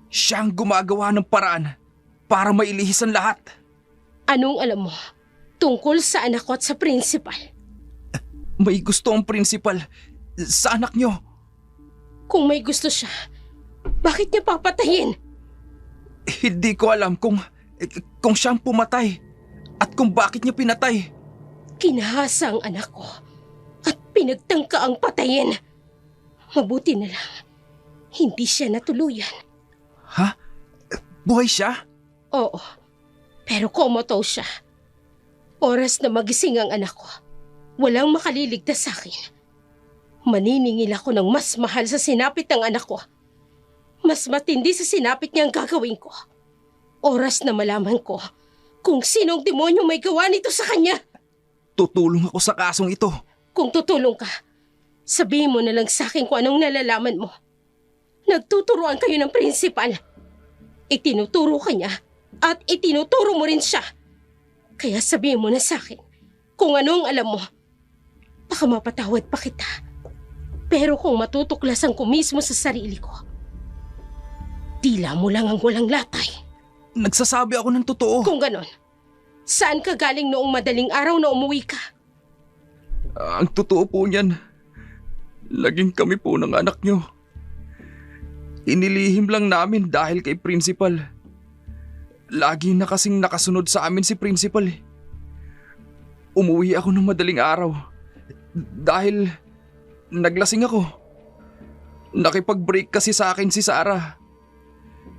siya ang gumagawa ng paraan para mailihis ang lahat. Anong alam mo tungkol sa anak ko at sa principal? May gusto ang principal sa anak nyo. Kung may gusto siya, bakit niya papatayin? Hindi ko alam kung siyang pumatay at kung bakit niya pinatay. Kinahasa ang anak ko at pinagtangka ang patayin. Mabuti na lang, hindi siya natuluyan. Ha? Buhay siya? Oo, pero komatose siya. Oras na magising ang anak ko, walang makaliligtas sa akin. Maniningil ako ng mas mahal sa sinapit ng anak ko. Mas matindi sa sinapit niya ang gagawin ko. Oras na malaman ko kung sinong demonyo may gawa nito sa kanya. Tutulong ako sa kasong ito. Kung tutulong ka, sabihin mo na lang sa akin kung anong nalalaman mo. Nagtuturoan kayo ng principal. Itinuturo ka niya at itinuturo mo rin siya. Kaya sabihin mo na sa akin kung anong alam mo. Baka mapatawad pa kita. Pero kung matutuklasan ko mismo sa sarili ko, tila mo lang ang walang latay. Nagsasabi ako ng totoo. Kung ganon, saan ka galing noong madaling araw na umuwi ka? Ang totoo po niyan, laging kami po ng anak nyo. Inilihim lang namin dahil kay principal. Lagi na kasing nakasunod sa amin si principal eh. Umuwi ako ng madaling araw dahil naglasing ako. Nakipag-break kasi sa akin si Sarah.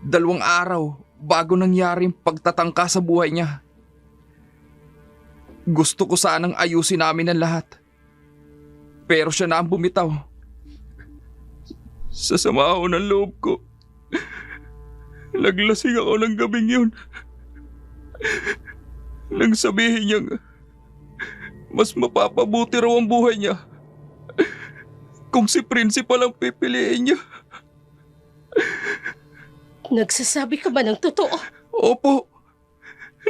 2 araw bago nangyari yung pagtatangka sa buhay niya. Gusto ko sanang ayusin namin ang lahat. Pero siya na ang bumitaw. Sa sama ako ng loob ko. Naglasing ako ng gabing yun. Nang sabihin niyang mas mapapabuti raw ang buhay niya kung si principal ang pipiliin niya. Nagsasabi ka ba ng totoo? Opo,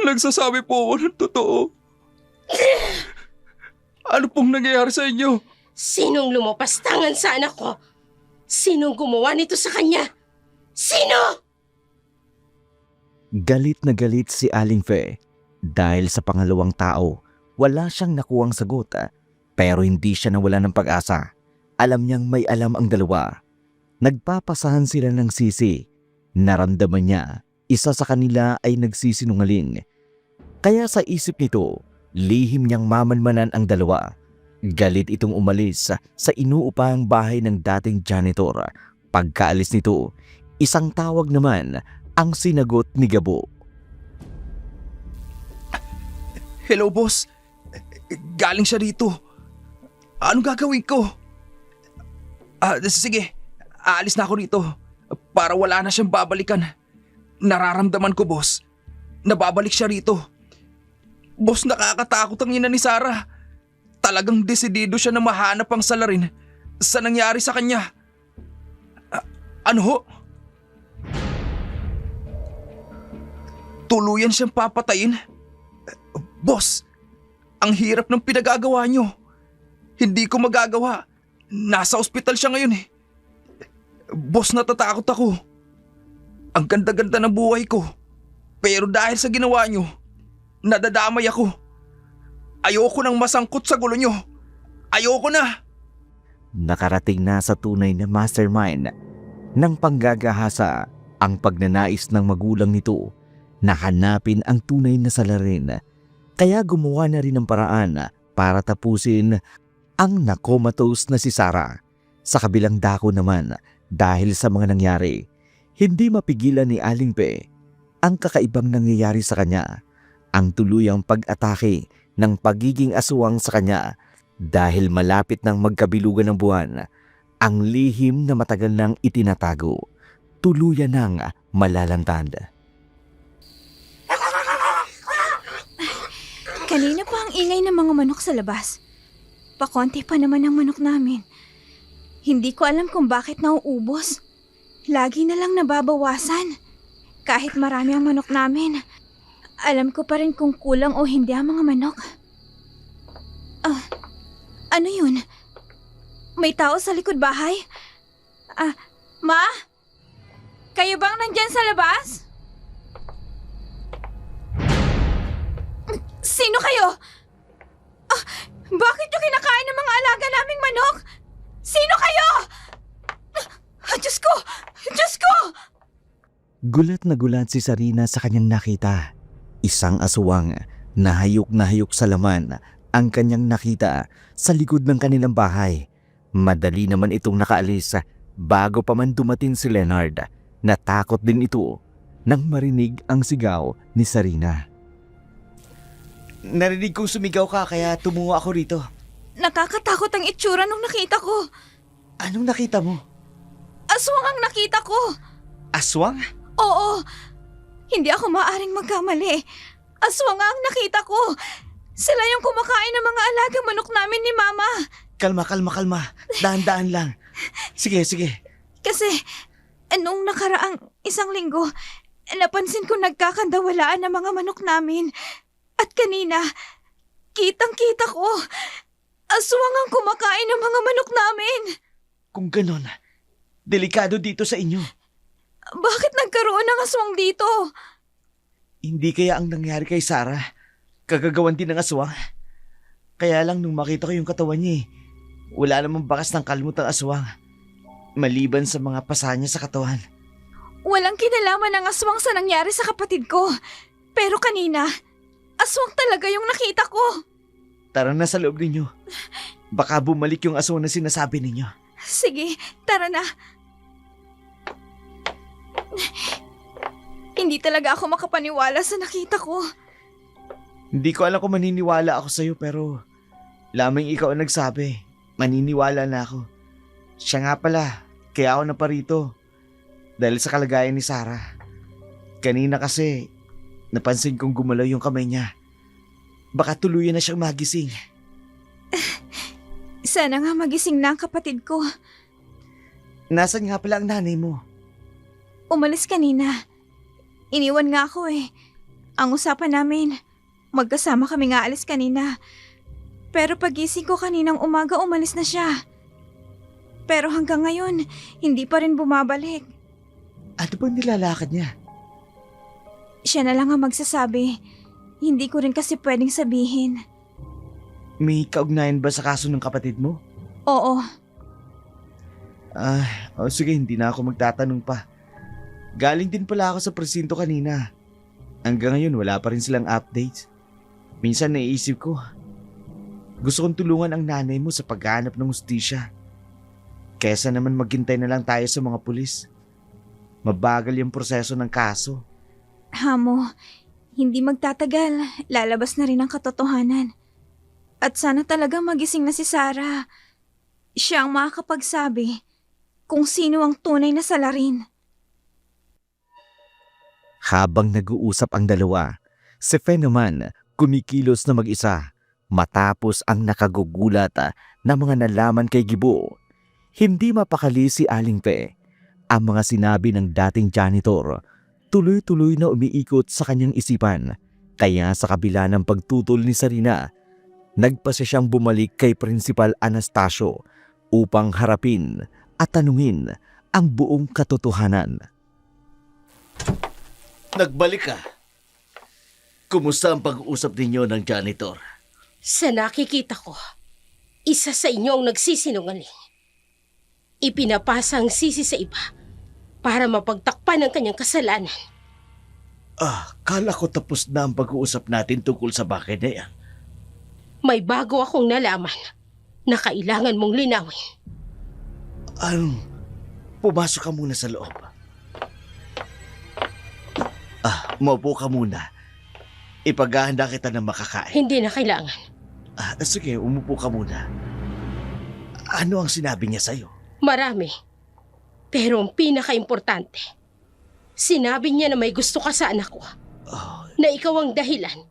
nagsasabi po ako ng totoo. Ano pong nangyayari sa inyo? Sinong lumapastangan sa anak ko? Sinong gumawa nito sa kanya? Sino? Galit na galit si Aling Fe dahil sa pangalawang tao. Wala siyang nakuwang sagot pero hindi siya nawala ng pag-asa. Alam niyang may alam ang dalawa. Nagpapasahan sila ng sisi. Naramdaman niya isa sa kanila ay nagsisinungaling. Kaya sa isip nito, lihim niyang mamanmanan ang dalawa. Galit itong umalis sa inuupahang bahay ng dating janitor. Pagkaalis nito, isang tawag naman ang sinagot ni Gabo. Hello, boss. Galing siya rito. Anong gagawin ko? Sige, aalis na ako rito para wala na siyang babalikan. Nararamdaman ko, boss, na babalik siya rito. Boss, nakakatakot ang ina ni Sarah. Talagang desidido siya na mahanap ang salarin sa nangyari sa kanya. Ano ho? Tuluyan siyang papatayin? Boss, ang hirap ng pinagagawa niyo. Hindi ko magagawa. Nasa ospital siya ngayon eh. Boss, natatakot ako. Ang ganda-ganda ng buhay ko. Pero dahil sa ginawa niyo, nadadamay ako. Ayoko nang masangkot sa gulo niyo. Ayoko na. Nakarating na sa tunay na mastermind ng panggagahasa ang pagnanais ng magulang nito na hanapin ang tunay na salarin. Kaya gumawa na rin ng paraan para tapusin ang nakomatose na si Sarah. Sa kabilang dako naman, dahil sa mga nangyari, hindi mapigilan ni Aling Pe ang kakaibang nangyayari sa kanya, ang tuluyang pag-atake ng pagiging aswang sa kanya dahil malapit ng magkabilugan ng buwan, ang lihim na matagal nang itinatago, tuluyan ng malalantad. Kanina pa ang ingay ng mga manok sa labas. Pakonti pa naman ang manok namin. Hindi ko alam kung bakit nauubos. Lagi na lang nababawasan. Kahit marami ang manok namin, alam ko pa rin kung kulang o hindi ang mga manok. Ano yun? May tao sa likod bahay? Ma? Kayo bang nandyan sa labas? Sino kayo? Bakit nyo kinakain ng mga alaga naming manok? Sino kayo? Diyos ko! Diyos ko! Gulat na gulat si Sarina sa kanyang nakita. Isang aswang na hayok sa laman ang kanyang nakita sa likod ng kanilang bahay. Madali naman itong nakaalis bago pa man dumating si Leonard. Natakot din ito nang marinig ang sigaw ni Sarina. Narinig kong sumigaw ka kaya tumungo ako rito. Nakakatakot ang itsura nung nakita ko. Anong nakita mo? Aswang ang nakita ko. Aswang? Oo. Hindi ako maaaring magkamali. Aswang ang nakita ko. Sila yung kumakain ng mga alagang manok namin ni Mama. Kalma. Dahan-dahan lang. Sige. Kasi, nung nakaraang 1 linggo, napansin ko nagkakandawalaan ng mga manok namin. At kanina, kitang-kita ko, aswang ang kumakain ng mga manok namin. Kung ganon, delikado dito sa inyo. Bakit nagkaroon ng aswang dito? Hindi kaya ang nangyari kay Sarah, kagagawan din ng aswang? Kaya lang nung makita ko yung katawan niya wala namang bakas ng kalmot ang aswang. Maliban sa mga pasa niya sa katawan. Walang kinalaman ng aswang sa nangyari sa kapatid ko. Pero kanina, aswang talaga yung nakita ko. Tara na sa loob ninyo. Baka bumalik yung aswang na sinasabi ninyo. Sige, tara na. Hindi talaga ako makapaniwala sa nakita ko. Hindi ko alam kung maniniwala ako sa'yo pero lamang ikaw ang nagsabi. Maniniwala na ako. Siya nga pala, kaya ako naparito. Dahil sa kalagayan ni Sarah. Kanina kasi, napansin kong gumalaw yung kamay niya. Baka tuluyan na siyang magising. Sana nga magising na ang kapatid ko. Nasaan nga pala ang nanay mo? Umalis kanina. Iniwan nga ako eh. Ang usapan namin, magkasama kami nga alis kanina. Pero pagising ko kaninang umaga umalis na siya. Pero hanggang ngayon, hindi pa rin bumabalik. Ano bang nilalakad niya? Siya na lang ang magsasabi. Hindi ko rin kasi pwedeng sabihin. May kaugnayan ba sa kaso ng kapatid mo? Oo, Sige, hindi na ako magtatanong pa. Galing din pala ako sa presinto kanina. Hanggang ngayon wala pa rin silang updates. Minsan naiisip ko, gusto kong tulungan ang nanay mo sa paghahanap ng hustisya. Kesa naman maghintay na lang tayo sa mga pulis. Mabagal yung proseso ng kaso. Hamo, hindi magtatagal. Lalabas na rin ang katotohanan. At sana talaga magising na si Sarah. Siya ang makakapagsabi kung sino ang tunay na salarin. Habang nag-uusap ang dalawa, si Fe naman kumikilos na mag-isa matapos ang nakagugulat na mga nalaman kay Gibo. Hindi mapakali si Aling Fe. Ang mga sinabi ng dating janitor, tuloy-tuloy na umiikot sa kanyang isipan. Kaya sa kabila ng pagtutol ni Sarina, nagpasya siyang bumalik kay Principal Anastasio upang harapin at tanungin ang buong katotohanan. Nagbalik ka. Kumusta ang pag-uusap ninyo ng janitor? Sa nakikita ko, isa sa inyo ang nagsisinungaling. Ipinapasa ang sisi sa iba para mapagtakpan ang kanyang kasalanan. Kala ko tapos na ang pag-uusap natin tungkol sa bakit na yan. May bago akong nalaman na kailangan mong linawin. Pumasok ka muna sa loob. Maupo ka muna. Ipaghahanda kita ng makakain. Hindi na kailangan. Sige, umupo ka muna. Ano ang sinabi niya sa'yo? Marami. Pero ang pinaka-importante, sinabi niya na may gusto ka sa anak ko. Na ikaw ang dahilan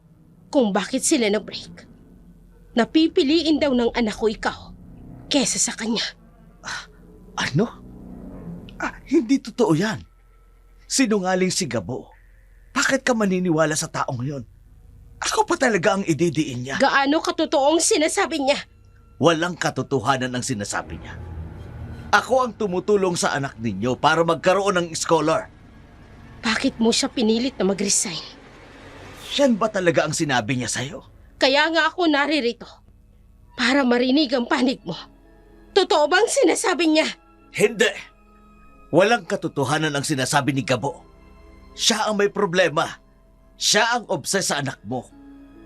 kung bakit sila nag-break. Napipiliin daw ng anak ko ikaw kesa sa kanya. Ano? Hindi totoo yan. Sinungaling si Gabo. Bakit ka maniniwala sa taong yon? Ako pa talaga ang ididiin niya. Gaano katotoong sinasabi niya? Walang katotohanan ang sinasabi niya. Ako ang tumutulong sa anak ninyo para magkaroon ng scholar. Bakit mo siya pinilit na mag-resign? Yan ba talaga ang sinabi niya sa'yo? Kaya nga ako naririto. Para marinig ang panig mo. Totoo bang sinasabi niya? Hindi. Walang katotohanan ang sinasabi ni Gabo. Siya ang may problema. Siya ang obses sa anak mo.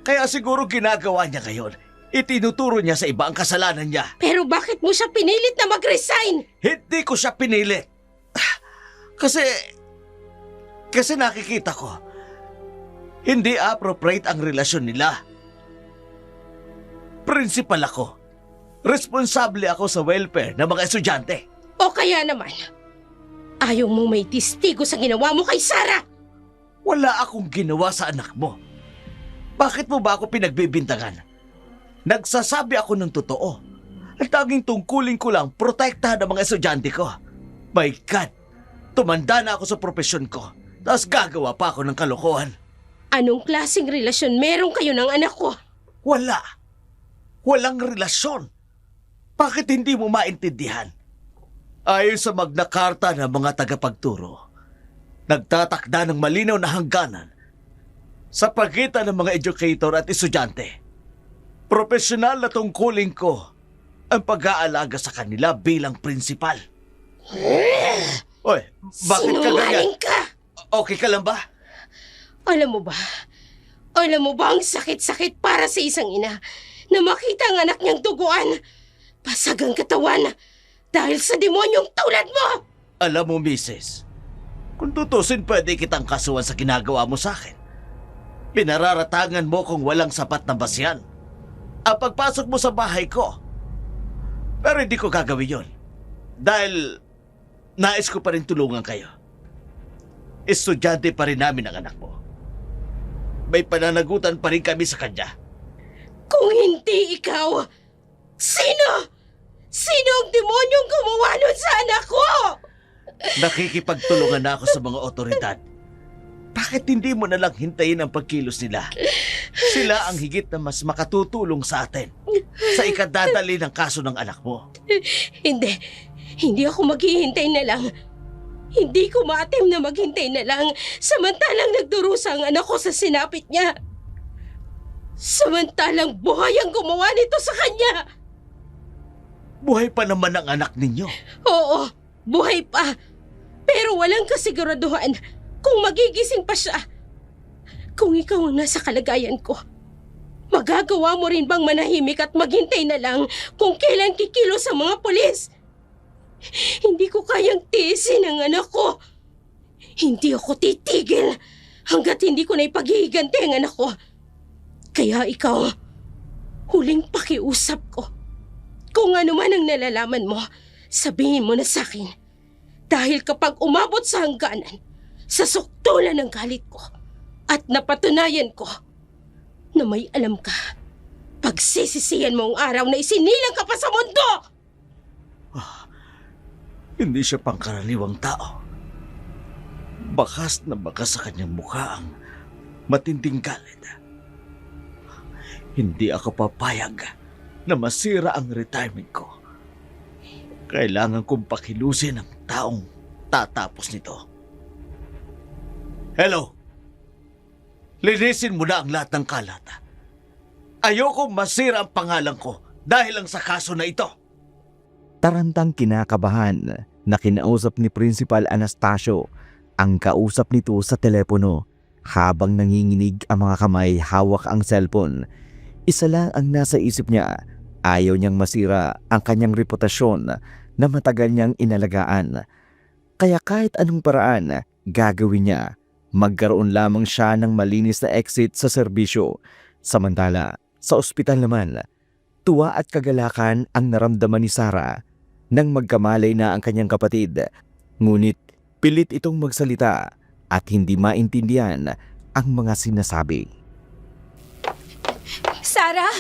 Kaya siguro ginagawa niya ngayon. Itinuturo niya sa iba ang kasalanan niya. Pero bakit mo siya pinilit na mag-resign? Hindi ko siya pinilit. Kasi nakikita ko, hindi appropriate ang relasyon nila. Principal ako. Responsable ako sa welfare ng mga estudyante. O kaya naman, ayaw mo may testigo sa ginawa mo kay Sarah? Wala akong ginawa sa anak mo. Bakit mo ba ako pinagbibintangan? Nagsasabi ako ng totoo. Ang tanging tungkulin ko lang, protektahan ang mga estudyante ko. My God, tumanda na ako sa profesyon ko, tapos gagawa pa ako ng kalokohan. Anong klaseng relasyon meron kayo ng anak ko? Wala. Walang relasyon. Bakit hindi mo maintindihan? Ayon sa Magna Carta ng mga tagapagturo, nagtatakda ng malinaw na hangganan sa pagitan ng mga educator at estudyante. Profesional na tungkulin ko ang pag-aalaga sa kanila bilang prinsipal. Oy, bakit ka ganyan? Sinungaling ka! Okay ka lang ba? Alam mo ba ang sakit-sakit para sa isang ina na makita ang anak niyang duguan, basag ang katawan, dahil sa demonyong tulad mo? Alam mo, Mrs., kung tutusin pwede kitang kasuhan sa ginagawa mo sa akin. Pinararatangan mo kung walang sapat na basyan ang pagpasok mo sa bahay ko. Pero hindi ko gagawin yon dahil nais ko pa rin tulungan kayo. Estudyante pa rin namin ang anak mo. May pananagutan pa rin kami sa kanya. Kung hindi ikaw, sino? Sino ang demonyong gumawa nun sa anak ko? Nakikipagtulungan na ako sa mga otoridad. Bakit hindi mo nalang hintayin ang pagkilos nila? Sila ang higit na mas makatutulong sa atin sa ikadadali ng kaso ng anak mo. Hindi ako maghihintay na lang. Hindi ko maatim na maghintay na lang samantalang nagdurusa ang anak ko sa sinapit niya. Samantalang buhay ang gumawa nito sa kanya. Buhay pa naman ang anak ninyo. Oo, buhay pa. Pero walang kasiguraduhan kung magigising pa siya. Kung ikaw ang nasa kalagayan ko, magagawa mo rin bang manahimik at maghintay na lang kung kailan kikilos ang mga pulis? Hindi ko kayang tiisin ang anak ko. Hindi ako titigil hanggat hindi ko na ipaghihiganti ang anak ko. Kaya ikaw, huling pakiusap ko. Kung ano man ang nalalaman mo, sabihin mo na sa akin. Dahil kapag umabot sa hangganan, sa suktulan ng galit ko, at napatunayan ko na may alam ka, pagsisisihan mo ang araw na isinilang ka pa sa mundo! Hindi siya pangkaraniwang tao. Bakas na bakas sa kanyang mukha ang matinding galit. Hindi ako papayag na masira ang retirement ko. Kailangan kong pakilusin ang taong tatapos nito. Hello? Linisin mo na ang lahat ng kalat. Ayoko masira ang pangalan ko dahil lang sa kaso na ito. Tarantang kinakabahan na kinausap ni Principal Anastasio ang kausap nito sa telepono habang nanginginig ang mga kamay hawak ang cellphone. Isa lang ang nasa isip niya, ayaw niyang masira ang kanyang reputasyon na matagal niyang inalagaan. Kaya kahit anong paraan gagawin niya, magkaroon lamang siya ng malinis na exit sa serbisyo. Samantala, sa ospital naman, tuwa at kagalakan ang naramdaman ni Sarah nang magkamalay na ang kanyang kapatid. Ngunit pilit itong magsalita at hindi maintindihan ang mga sinasabi. Sarah!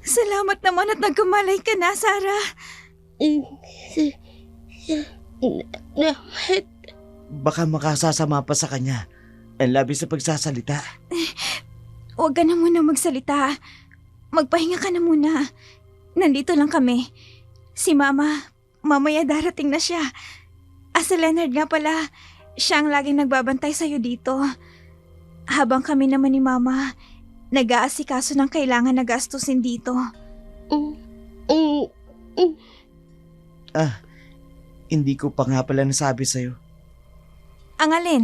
Salamat naman at nagkamalay ka na, Sarah. Baka makasasama pa sa kanya. Ang labis sa pagsasalita. Huwag ka na muna magsalita. Magpahinga ka na muna. Nandito lang kami. Si Mama, mamaya darating na siya. Si Leonard nga pala, siya ang laging nagbabantay sa'yo dito. Habang kami naman ni Mama, nag-aasikaso ng kailangan na gastusin dito. Hindi ko pa nga pala nasabi sa'yo. Ang alin?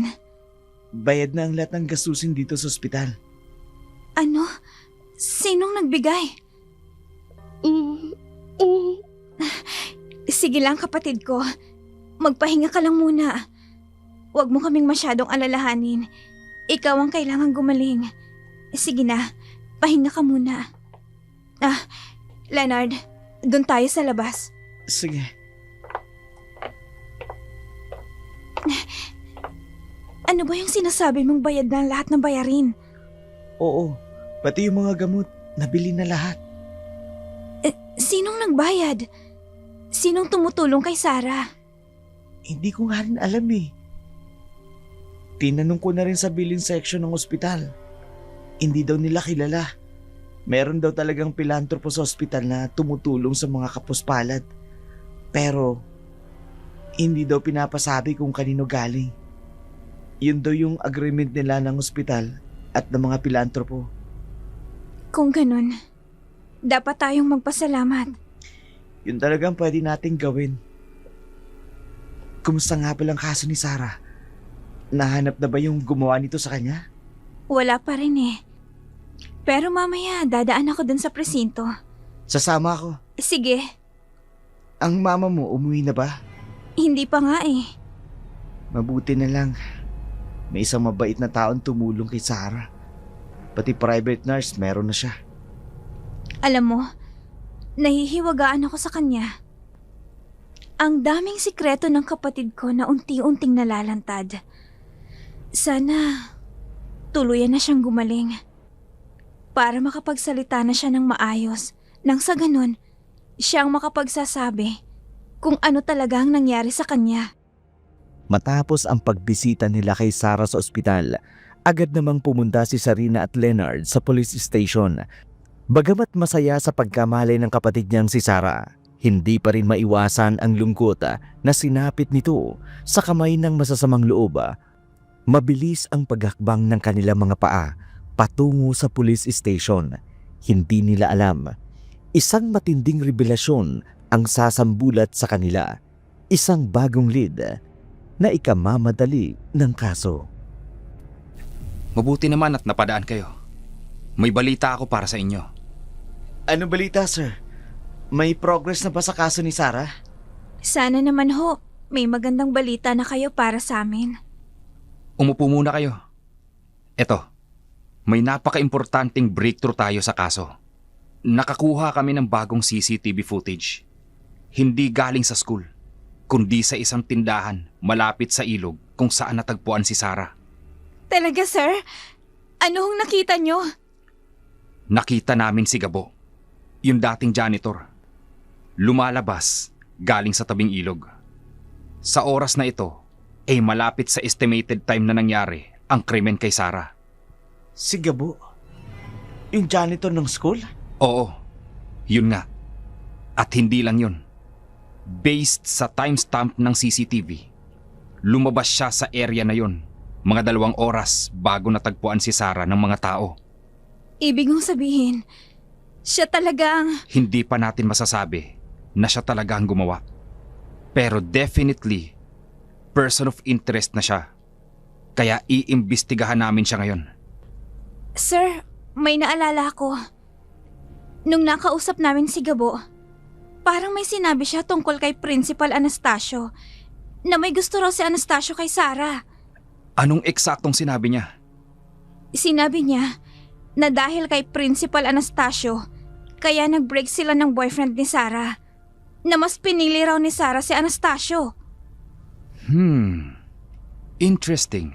Bayad na ang lahat ng gastusin dito sa ospital. Ano? Sinong nagbigay? Sige lang, kapatid ko. Magpahinga ka lang muna. Huwag mo kaming masyadong alalahanin. Ikaw ang kailangan gumaling. Sige na, pahinga ka muna. Leonard, doon tayo sa labas. Sige. Ano ba yung sinasabi mong bayad na lahat ng bayarin? Oo, pati yung mga gamot, nabili na lahat. Sinong nagbayad? Sinong tumutulong kay Sarah? Hindi ko nga rin alam eh. Tinanong ko na rin sa billing section ng ospital. Hindi daw nila kilala. Meron daw talagang pilantropo sa ospital na tumutulong sa mga kapuspalad. Pero, hindi daw pinapasabi kung kanino galing. Yun daw yung agreement nila ng ospital at ng mga pilantropo. Kung ganun, Dapat tayong magpasalamat. Yun talagang pwede nating gawin. Kumusta nga palang kaso ni Sarah? Nahanap na ba yung gumawa nito sa kanya? Wala pa rin eh. Pero mamaya, dadaan ako dun sa presinto. Sasama ako. Sige, Ang mama mo umuwi na ba? hindi pa nga eh. Mabuti na lang. May isang mabait na taon tumulong kay Sarah. Pati private nurse, meron na siya. Alam mo, nahihiwagaan ako sa kanya. Ang daming sikreto ng kapatid ko na unti-unting nalalantad. Sana tuluyan na siyang gumaling. Para makapagsalita na siya ng maayos. Nang sa ganun, siyang makapagsasabi kung ano talaga ang nangyari sa kanya. Matapos ang pagbisita nila kay Sarah sa ospital, agad namang pumunta si Sarina at Leonard sa police station. Bagamat masaya sa pagkamalay ng kapatid niyang si Sarah, hindi pa rin maiwasan ang lungkot na sinapit nito sa kamay ng masasamang loob. Mabilis ang paghakbang ng kanilang mga paa patungo sa police station. Hindi nila alam, isang matinding revelasyon ang sasambulat sa kanila. Isang bagong lead na ikamamadali ng kaso. Mabuti naman at napadaan kayo. May balita ako para sa inyo. Ano balita, sir? May progress na ba sa kaso ni Sarah? Sana naman ho, may magandang balita na kayo para sa amin. Umupo muna kayo. Eto, may napaka-importanting breakthrough tayo sa kaso. Nakakuha kami ng bagong CCTV footage. Hindi galing sa school, kundi sa isang tindahan malapit sa ilog kung saan natagpuan si Sarah. Talaga, sir? Ano hong nakita nyo? Nakita namin si Gabo, yung dating janitor. Lumalabas galing sa tabing ilog. Sa oras na ito, ay malapit sa estimated time na nangyari ang krimen kay Sarah. Si Gabo? Yung janitor ng school? Oo, yun nga. At hindi lang yun. Based sa timestamp ng CCTV, lumabas siya sa area na yun mga 2 oras bago natagpuan si Sarah ng mga tao. Ibig mong sabihin, siya talagang... Hindi pa natin masasabi na siya talaga ang gumawa. Pero definitely, person of interest na siya. Kaya iimbestigahan namin siya ngayon. Sir, may naalala ko. Nung nakausap namin si Gabo, parang may sinabi siya tungkol kay Principal Anastasio na may gusto raw si Anastasio kay Sarah. Anong eksaktong sinabi niya? Sinabi niya na dahil kay Principal Anastasio, kaya nag-break sila ng boyfriend ni Sarah. Na mas pinili raw ni Sarah si Anastasio. Interesting.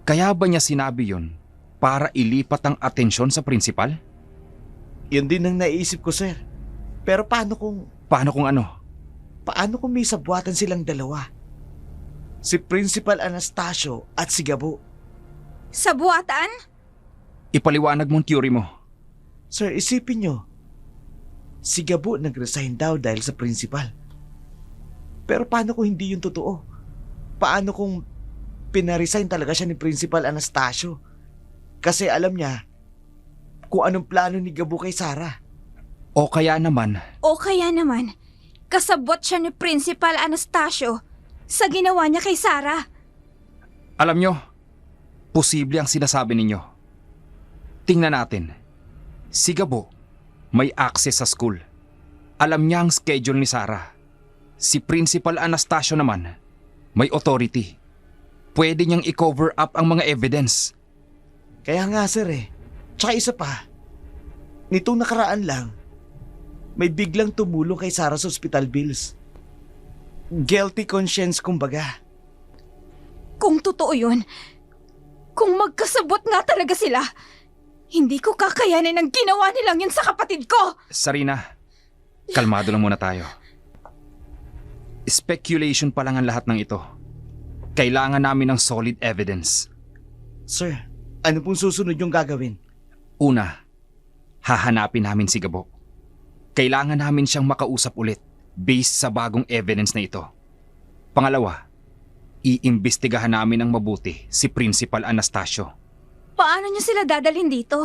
Kaya ba niya sinabi yon para ilipat ang atensyon sa principal? Yun din ang naisip ko, sir. Pero paano kung Paano may sabwatan silang dalawa? Si Principal Anastasio at si Gabo. Sa buwatan? Ipaliwanag mong theory mo. Sir, isipin nyo. Si Gabo nag-resign daw dahil sa principal. Pero paano kung hindi yun totoo? Paano kung pinaresign talaga siya ni Principal Anastasio? Kasi alam niya kung anong plano ni Gabo kay Sarah. O kaya naman, Kasabot siya ni Principal Anastasio sa ginawa niya kay Sarah. alam nyo, posible ang sinasabi ninyo. Tingnan natin. Si Gabo may access sa school. Alam niya ang schedule ni Sarah. Si Principal Anastasio naman may authority. Pwede niyang i-cover up ang mga evidence. Kaya nga, sir. Tsaka isa pa. Nitong nakaraan lang, may biglang tumulong kay Sarah sa hospital bills. Guilty conscience kumbaga. Kung totoo yun, kung magkasabot nga talaga sila, hindi ko kakayanin ang ginawa nilang yun sa kapatid ko. Sarina, kalmado lang muna tayo. Speculation pa lang ang lahat ng ito. Kailangan namin ng solid evidence. Sir, ano pong susunod yung gagawin? Una, hahanapin namin si Gabo. Kailangan namin siyang makausap ulit based sa bagong evidence na ito. Pangalawa, iimbestigahan namin ng mabuti si Principal Anastasio. Paano niyo sila dadalhin dito?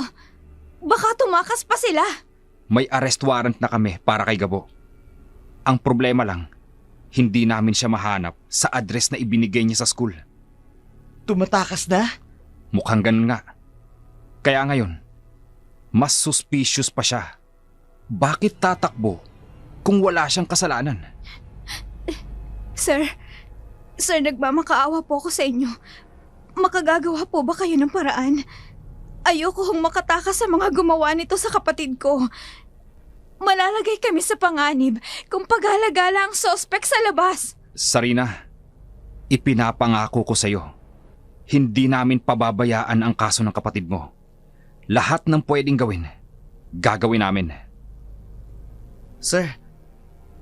Baka tumakas pa sila. May arrest warrant na kami para kay Gabo. Ang problema lang, hindi namin siya mahanap sa address na ibinigay niya sa school. Tumatakas na? Mukhang ganun nga. Kaya ngayon, mas suspicious pa siya. Bakit tatakbo kung wala siyang kasalanan? Sir, nagmamakaawa po ako sa inyo. Makagagawa po ba kayo ng paraan? Ayoko hong makatakas sa mga gumawa nito sa kapatid ko. Malalagay kami sa panganib kung paghalagala ang sospek sa labas. Sarina, ipinapangako ko sa'yo. Hindi namin pababayaan ang kaso ng kapatid mo. Lahat ng pwedeng gawin, gagawin namin. Sir,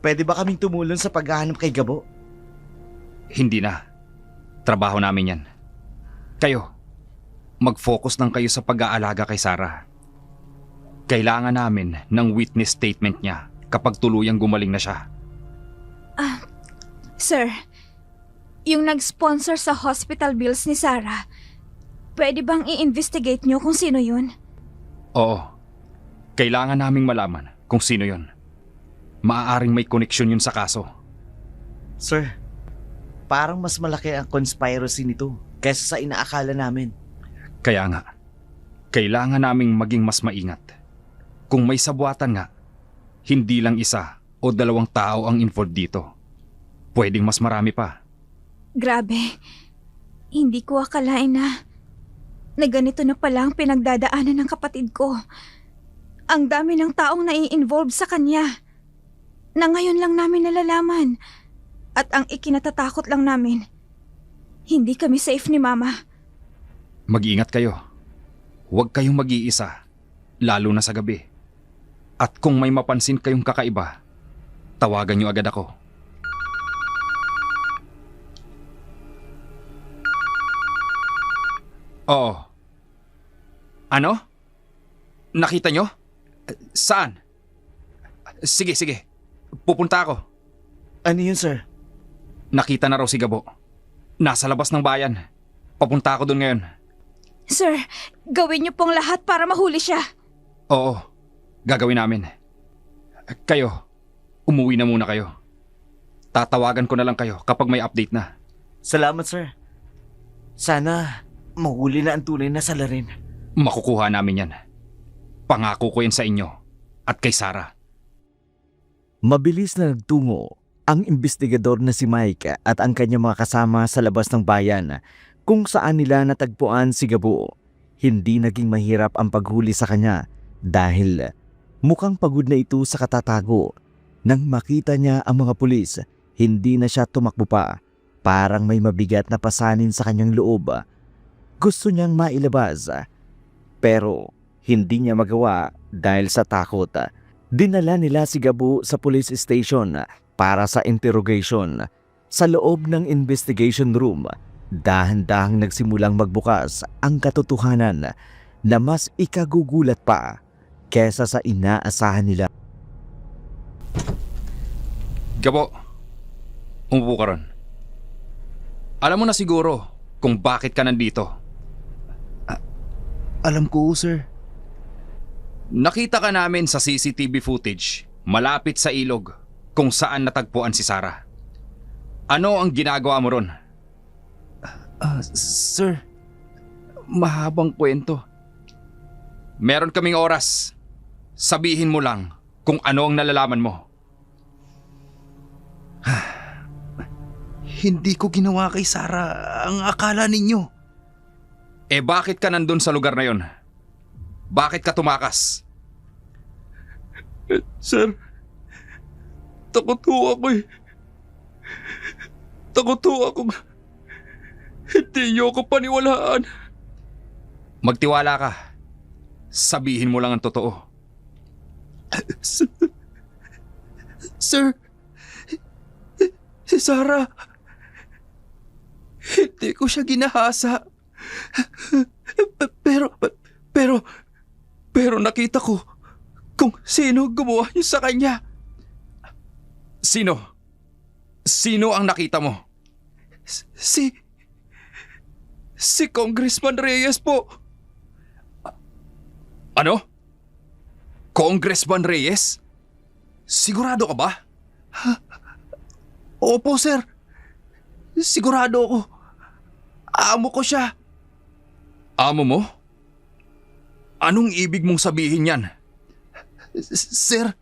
pwede ba kaming tumulong sa paghahanap kay Gabo? Hindi na. Trabaho namin yan. Kayo, mag-focus lang kayo sa pag-aalaga kay Sarah. Kailangan namin ng witness statement niya kapag tuluyang gumaling na siya. Sir, yung nag-sponsor sa hospital bills ni Sarah, pwede bang i-investigate niyo kung sino yun? Oo. Kailangan naming malaman kung sino yon. Maaaring may koneksyon yun sa kaso. Sir, parang mas malaki ang conspiracy nito kaysa sa inaakala namin. Kaya nga, kailangan naming maging mas maingat. Kung may sabwatan nga, hindi lang isa o dalawang tao ang involved dito. Pwedeng mas marami pa. Grabe, hindi ko akalain na ganito na pala ang pinagdadaanan ng kapatid ko. Ang dami ng taong nai-involve sa kanya na ngayon lang namin nalalaman. At ang ikinatatakot lang namin, hindi kami safe ni Mama. Mag-iingat kayo. Huwag kayong mag-iisa, lalo na sa gabi. At kung may mapansin kayong kakaiba, tawagan niyo agad ako. Oo. Ano? Nakita niyo? Saan? Sige. Pupunta ako. Ano yun, sir? Nakita na raw si Gabo. Nasa labas ng bayan. Papunta ako doon ngayon. Sir, gawin niyo pong lahat para mahuli siya. Oo, gagawin namin. Kayo, umuwi na muna kayo. Tatawagan ko na lang kayo kapag may update na. Salamat, sir. Sana mahuli na ang tunay na salarin. Makukuha namin yan. Pangako ko yan sa inyo at kay Sarah. Mabilis na nagtungo ang investigador na si Mike at ang kanyang mga kasama sa labas ng bayan kung saan nila natagpuan si Gabo. Hindi naging mahirap ang paghuli sa kanya dahil mukhang pagod na ito sa katatago. Nang makita niya ang mga pulis, hindi na siya tumakbo pa. Parang may mabigat na pasanin sa kanyang loob. Gusto niyang mailabas pero hindi niya magawa dahil sa takot. Dinala nila si Gabo sa police station para sa interrogation. Sa loob ng investigation room, dahan-dahang nagsimulang magbukas ang katotohanan na mas ikagugulat pa kesa sa inaasahan nila. Gabo, umupo ka ron. Alam mo na siguro kung bakit ka nandito. Alam ko, sir. Nakita ka namin sa CCTV footage malapit sa ilog kung saan natagpuan si Sarah. Ano ang ginagawa mo ron? Sir, mahabang kwento. Meron kaming oras. Sabihin mo lang kung ano ang nalalaman mo. Hindi ko ginawa kay Sarah ang akala ninyo. Eh bakit ka nandun sa lugar na yon? Bakit ka tumakas? Sir, takot ho ako eh. Takot ho ako. Hindi niyo ako paniwalaan. Magtiwala ka. Sabihin mo lang ang totoo. Sir, si Sarah, hindi ko siya ginahasa. Pero nakita ko kung sino gumawa niyo sa kanya. Sino? Sino ang nakita mo? Si Congressman Reyes po. Ano? Congressman Reyes? Sigurado ka ba? Opo, sir. Sigurado ako. Amo ko siya. Amo mo? Anong ibig mong sabihin yan? Sir,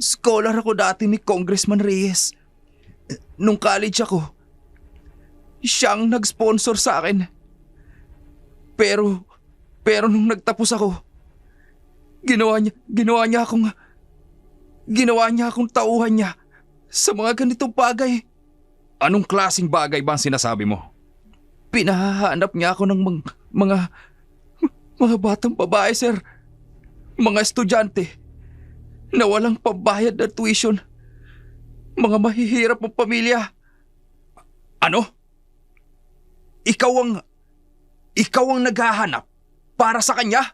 scholar ako dati ni Congressman Reyes. Nung college ako, siyang nag-sponsor sa akin. Pero nung nagtapos ako, ginawa niya akong tauhan niya sa mga ganitong bagay. Anong klasing bagay ba ang sinasabi mo? Pinahahanap niya ako ng mga batang babae, sir. Mga estudyante na walang pambayad na tuition. Mga mahihirap ang pamilya. Ano? Ikaw ang naghahanap para sa kanya?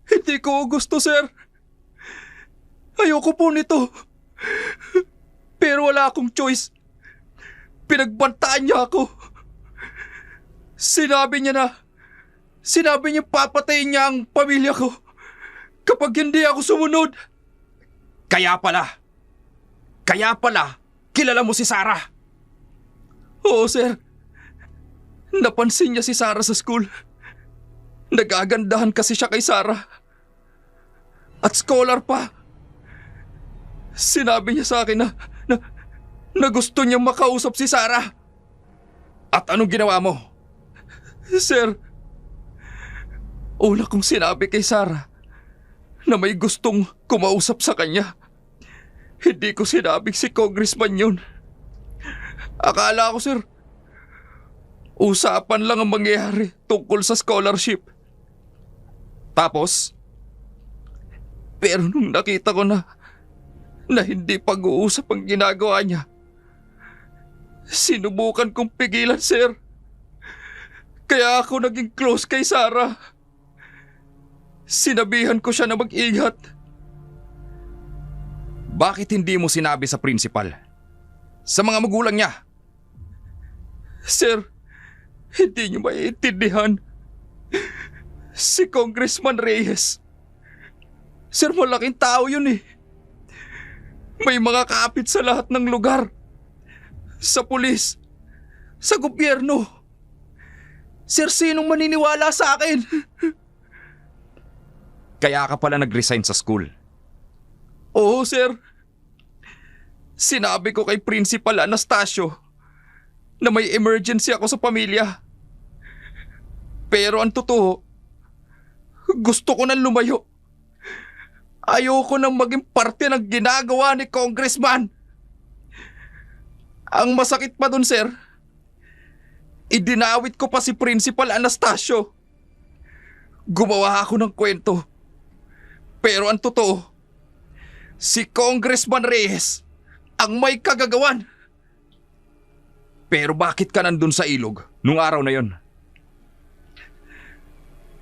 Hindi ko gusto, sir. Ayoko po nito. Pero wala akong choice. Pinagbantaan niya ako. Sinabi niya papatayin niya ang pamilya ko kapag hindi ako sumunod. Kaya pala, kilala mo si Sarah. Oo, sir. Napansin niya si Sarah sa school. Nagagandahan kasi siya kay Sarah. At scholar pa. Sinabi niya sa akin na gusto niyang makausap si Sarah. At anong ginawa mo? Sir, una kong sinabi kay Sarah na may gustong kumausap sa kanya. Hindi ko sinabing si Congressman yun. Akala ko, sir, usapan lang ang mangyayari tungkol sa scholarship. Tapos? Pero nung nakita ko na hindi pag-uusap ang ginagawa niya, sinubukan kong pigilan, sir. Kaya ako naging close kay Sarah. Sinabihan ko siya na mag-ingat. Bakit hindi mo sinabi sa principal? Sa mga magulang niya? Sir, hindi niyo maiintindihan. Si Congressman Reyes. Sir, malaking tao yun eh. May mga kapit sa lahat ng lugar. Sa pulis. Sa gobyerno. Sir, sinong maniniwala sa akin? Kaya ka pala nag-resign sa school? Oo, sir. Sinabi ko kay Principal Anastasio na may emergency ako sa pamilya. Pero ang totoo, gusto ko nang lumayo. Ayoko nang maging parte ng ginagawa ni Congressman. Ang masakit pa dun, sir, idinawit ko pa si Principal Anastasio. Gumawa ako ng kwento. Pero ang totoo, si Congressman Reyes ang may kagagawan. Pero bakit ka nandun sa ilog nung araw na yon?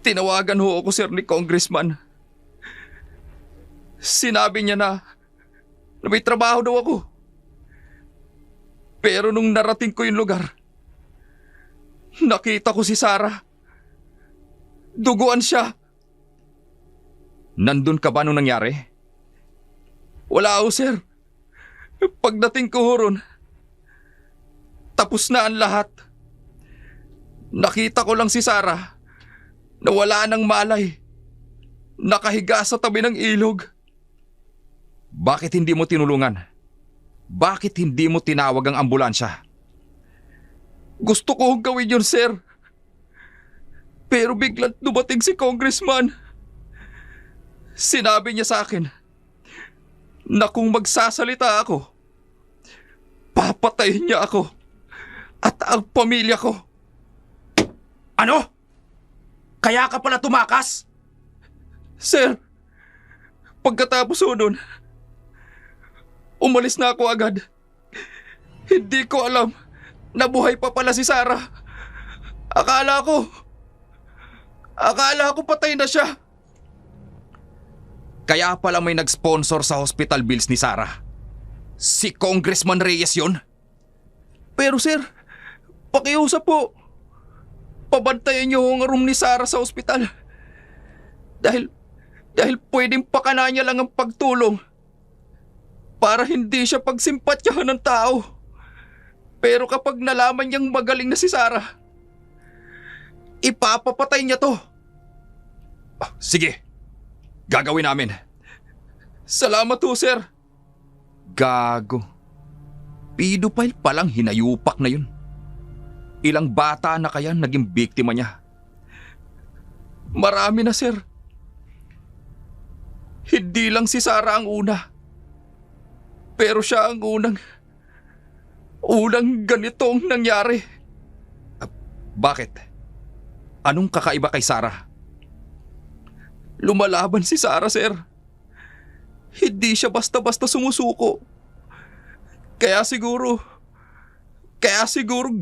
Tinawagan ho ako, sir, ni Congressman. Sinabi niya na may trabaho daw ako. Pero nung narating ko yung lugar, nakita ko si Sarah. Duguan siya. Nandun ka ba nung nangyari? Wala ho, sir. Pagdating ko ho ron, tapos na ang lahat. Nakita ko lang si Sarah na wala ng malay. Nakahiga sa tabi ng ilog. Bakit hindi mo tinulungan? Bakit hindi mo tinawag ang ambulansya? Gusto ko gawin yun, sir. Pero biglang dumating si Congressman. Sinabi niya sa akin na kung magsasalita ako, papatayin niya ako at ang pamilya ko. Ano? Kaya ka pala tumakas? Sir, pagkatapos nun, umalis na ako agad. Hindi ko alam na buhay pa pala si Sarah. Akala ko patay na siya. Kaya pala may nag-sponsor sa hospital bills ni Sarah. Si Congressman Reyes yon? Pero sir, pakiusap po. Pabantayan niyo ang room ni Sarah sa ospital. Dahil pwedeng pakana niya lang ang pagtulong para hindi siya pagsimpatyahan ng tao. Pero kapag nalaman niyang magaling na si Sarah, ipapapatay niya to. Sige, gagawin namin. Salamat ho, sir. Gago. Pedophile palang hinayupak na yun. Ilang bata na kaya naging biktima niya? Marami na, sir. Hindi lang si Sarah ang una. Pero siya ang unang ganitong nangyari. Bakit? Anong kakaiba kay Sarah? Lumalaban si Sarah, sir. Hindi siya basta-basta sumusuko. Kaya siguro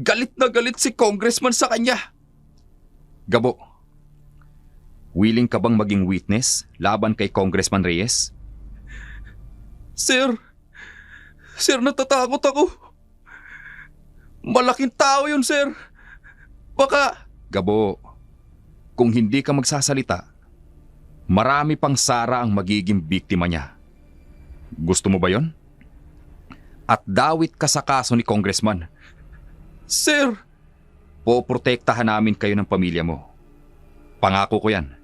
galit na galit si Congressman sa kanya. Gabo, willing ka bang maging witness laban kay Congressman Reyes? Sir, natatakot ako. Malaking tao yun, sir. Baka... Gabo, kung hindi ka magsasalita, marami pang Sarah ang magiging biktima niya. Gusto mo ba yon? At dawit ka sa kaso ni Congressman. Sir, poprotektahan namin kayo ng pamilya mo. Pangako ko yan.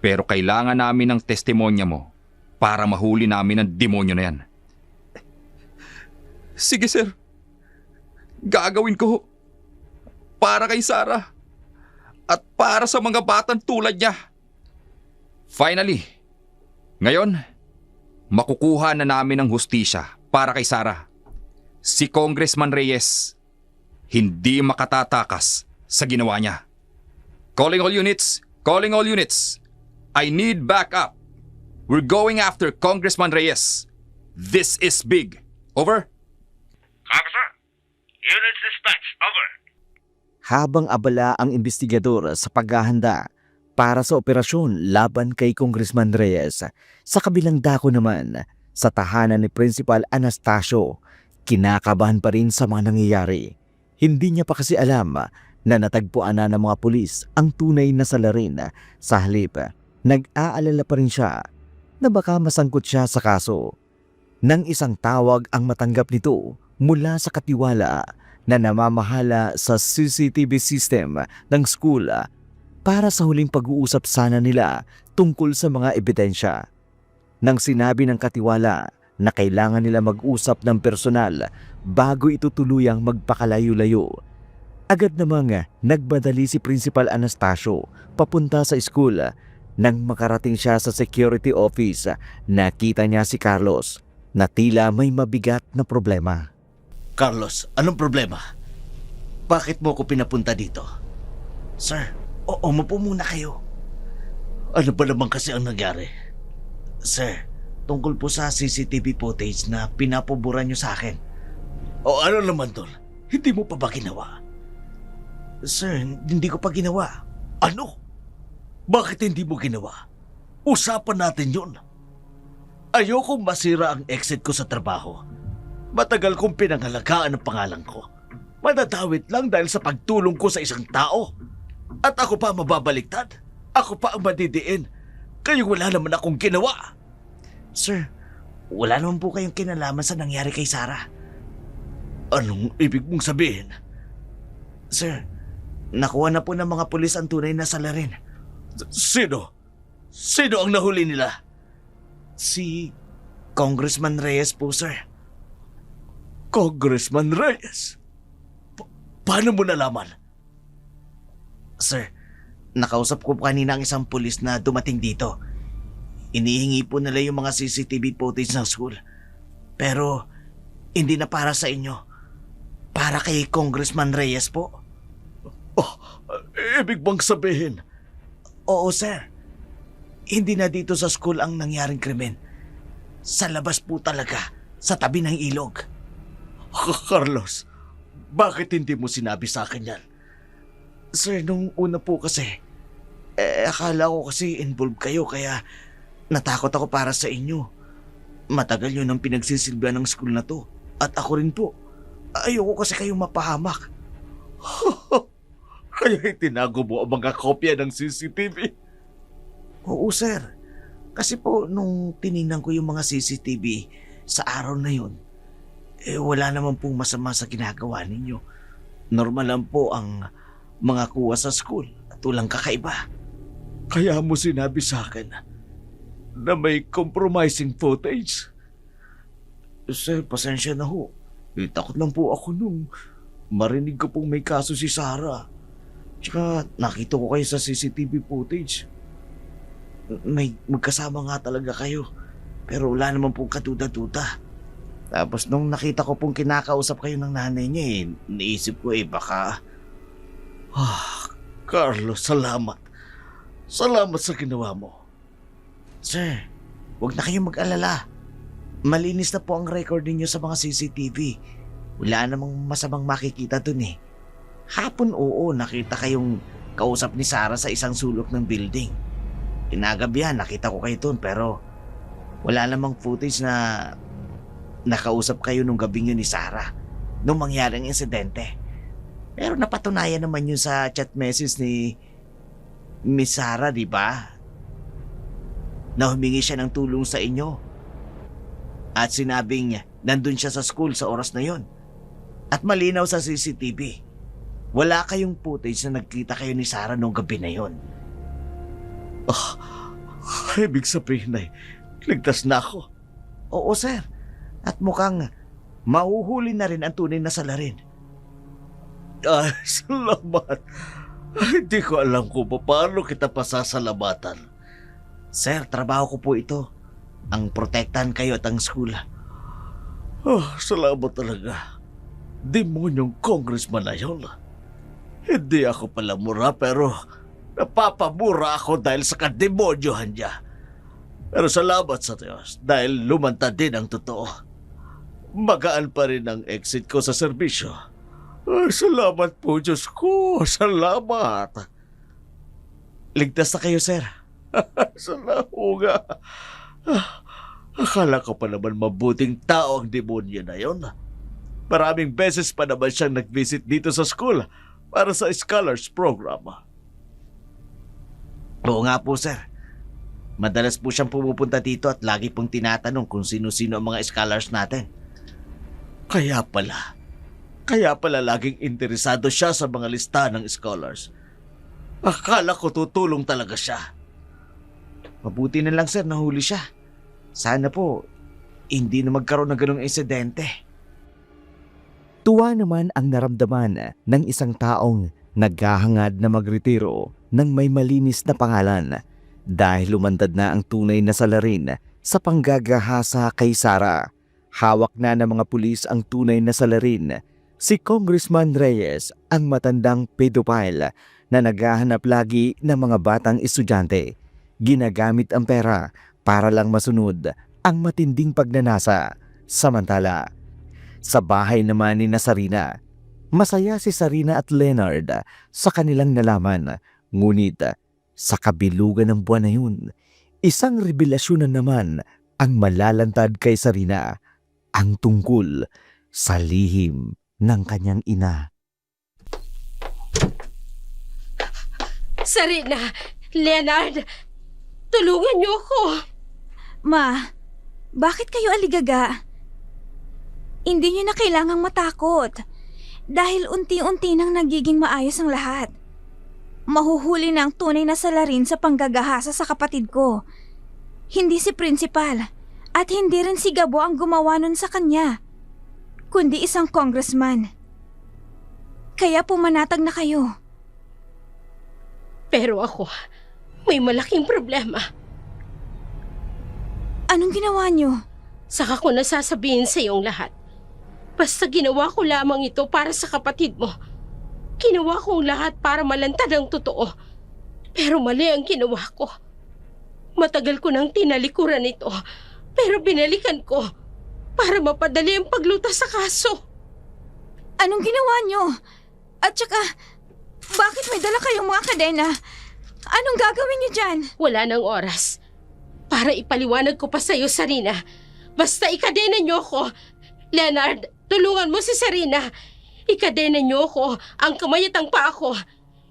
Pero kailangan namin ng testimonya mo para mahuli namin ang demonyo na yan. Sige, sir. Gagawin ko. Para kay Sarah. At para sa mga batang tulad niya. Finally, ngayon, makukuha na namin ang hustisya para kay Sarah. Si Congressman Reyes, hindi makatatakas sa ginawa niya. Calling all units! Calling all units! I need backup. We're going after Congressman Reyes. This is big. Over. Copy, sir. Units dispatched. Over. Habang abala ang investigador sa paghahanda para sa operasyon laban kay Congressman Reyes, sa kabilang dako naman, sa tahanan ni Principal Anastasio, kinakabahan pa rin sa mga nangyayari. Hindi niya pa kasi alam na natagpuan na ng mga pulis ang tunay na salarin. Sa halip, nag-aalala pa rin siya na baka masangkot siya sa kaso. Nang isang tawag ang matanggap nito mula sa katiwala na namamahala sa CCTV system ng school para sa huling pag-uusap sana nila tungkol sa mga ebidensya. Nang sinabi ng katiwala na kailangan nila mag-usap ng personal bago ito tuluyang magpakalayo-layo, agad namang nagmadali si Principal Anastasio papunta sa school. Nang makarating siya sa security office, nakita niya si Carlos na tila may mabigat na problema. Carlos, anong problema? Bakit mo ako pinapunta dito? Sir, umupo muna kayo. Ano ba naman kasi ang nangyari? Sir, tungkol po sa CCTV footage na pinapaboran niyo sa akin. O ano naman doon? Hindi mo pa ba ginawa? Sir, hindi ko pa ginawa. Ano? Bakit hindi mo ginawa? Usapan natin yun. Ayokong masira ang exit ko sa trabaho. Matagal kong pinangalagaan ang pangalan ko. Madadawit lang dahil sa pagtulong ko sa isang tao. At ako pa mababaliktad. Ako pa ang madidiin. Kaya wala naman akong ginawa. Sir, wala naman po kayong kinalaman sa nangyari kay Sarah. Anong ibig mong sabihin? Sir, nakuha na po ng mga pulis ang tunay na salarin. Sino? Sino ang nahuli nila? Si Congressman Reyes po, sir. Congressman Reyes? Paano mo nalaman? Sir, nakausap ko po kanina ang isang pulis na dumating dito. Inihingi po nila yung mga CCTV footage ng school. Pero, hindi na para sa inyo. Para kay Congressman Reyes po. Oh, ibig bang sabihin? Oo, sir. Hindi na dito sa school ang nangyaring krimen. Sa labas po talaga, sa tabi ng ilog. Carlos, bakit hindi mo sinabi sa akin yan? Sir, nung una po kasi, akala ko kasi involved kayo kaya natakot ako para sa inyo. Matagal yun ang pinagsisilbihan ng school na to. At ako rin po. Ayoko kasi kayong mapahamak. Kaya itinago mo ang mga kopya ng CCTV? Oo, sir. Kasi po, nung tiningnan ko yung mga CCTV sa araw na yun, wala naman pong masama sa ginagawa ninyo. Normal lang po ang mga kuha sa school at walang kakaiba. Kaya mo sinabi sa akin na may compromising footage. Sir, pasensya na ho. Takot lang po ako nung marinig ko pong may kaso si Sarah. Tsaka nakita ko kayo sa CCTV footage. May magkasama nga talaga kayo. Pero wala naman pong katuda-tuda. Tapos nung nakita ko pong kinakausap kayo ng nanay niya naisip ko baka... Carlos, salamat. Salamat sa ginawa mo. Sir, huwag na kayong mag-alala. Malinis na po ang record ninyo sa mga CCTV. Wala namang masamang makikita dun Hapon nakita kayong kausap ni Sarah sa isang sulok ng building. Kinagabihan, nakita ko kayo dun pero wala namang footage na nakausap kayo nung gabing yun ni Sarah nung mangyari ang insidente. Pero napatunayan naman yun sa chat message ni Miss Sarah, di ba? Na humingi siya ng tulong sa inyo. At sinabing nandun siya sa school sa oras na yon. At malinaw sa CCTV. Wala kayong footage na nagkita kayo ni Sarah nung gabi na yon. Ibig sabihin ligtas na ako. Oo, sir. At mukhang mahuhuli na rin ang tunay na salarin. Salamat. Hindi ko alam kung paano kita pasasalamatan. Sir, trabaho ko po ito. Ang protektahan kayo at ang school. Salamat talaga. Demonyong congressman na yun. Hindi ako pala mura pero napapamura ako dahil sa kademonyohan niya. Pero salamat sa Diyos dahil lumantad din ang totoo. Magaan pa rin ang exit ko sa serbisyo. Salamat po, Diyos ko. Salamat. Ligtas na kayo, sir. Salamat nga. Akala ko pa naman mabuting tao ang demonyo na yon. Maraming beses pa naman siyang nag-visit dito sa school para sa scholars program. Oo nga po, sir. Madalas po siyang pumupunta dito at lagi pong tinatanong kung sino-sino ang mga scholars natin. Kaya pala laging interesado siya sa mga lista ng scholars. Akala ko tutulong talaga siya. Mabuti na lang, sir, nahuli siya. Sana po, hindi na magkaroon ng ganong insidente. Tuwa naman ang naramdaman ng isang taong naghahangad na magretiro ng may malinis na pangalan dahil lumantad na ang tunay na salarin sa panggagahasa kay Sarah. Hawak na ng mga pulis ang tunay na salarin. Si Congressman Reyes ang matandang pedophile na naghahanap lagi ng mga batang estudyante. Ginagamit ang pera para lang masunod ang matinding pagnanasa. Samantala, sa bahay naman ni Sarina, masaya si Sarina at Leonard sa kanilang nalaman. Ngunit sa kabilugan ng buwan na yun, isang revelasyon na naman ang malalantad kay Sarina, ang tungkol sa lihim ng kanyang ina. Sarina, Leonard, tulungan niyo ako. Ma, bakit kayo aligaga? Hindi niyo na kailangang matakot dahil unti-unti nang nagiging maayos ang lahat. Mahuhuli na ang tunay na salarin sa panggagahasa sa kapatid ko. Hindi si principal at hindi rin si Gabo ang gumawa nun sa kanya, kundi isang congressman. Kaya pumanatag na kayo. Pero ako, may malaking problema. Anong ginawa niyo? Saka ko nasasabihin sa iyong lahat. Basta ginawa ko lamang ito para sa kapatid mo. Ginawa ko ang lahat para malantad ang totoo. Pero mali ang ginawa ko. Matagal ko nang tinalikuran ito, pero binalikan ko para mapadali ang paglutas sa kaso. Anong ginawa niyo? At saka, bakit may dala kayong mga kadena? Anong gagawin niyo dyan? Wala nang oras. Para ipaliwanag ko pa sa iyo, Sarina. Basta ikadena niyo ako. Leonard, tulungan mo si Sarina. Ikadena niyo ako, ang kamay at ang paa ko.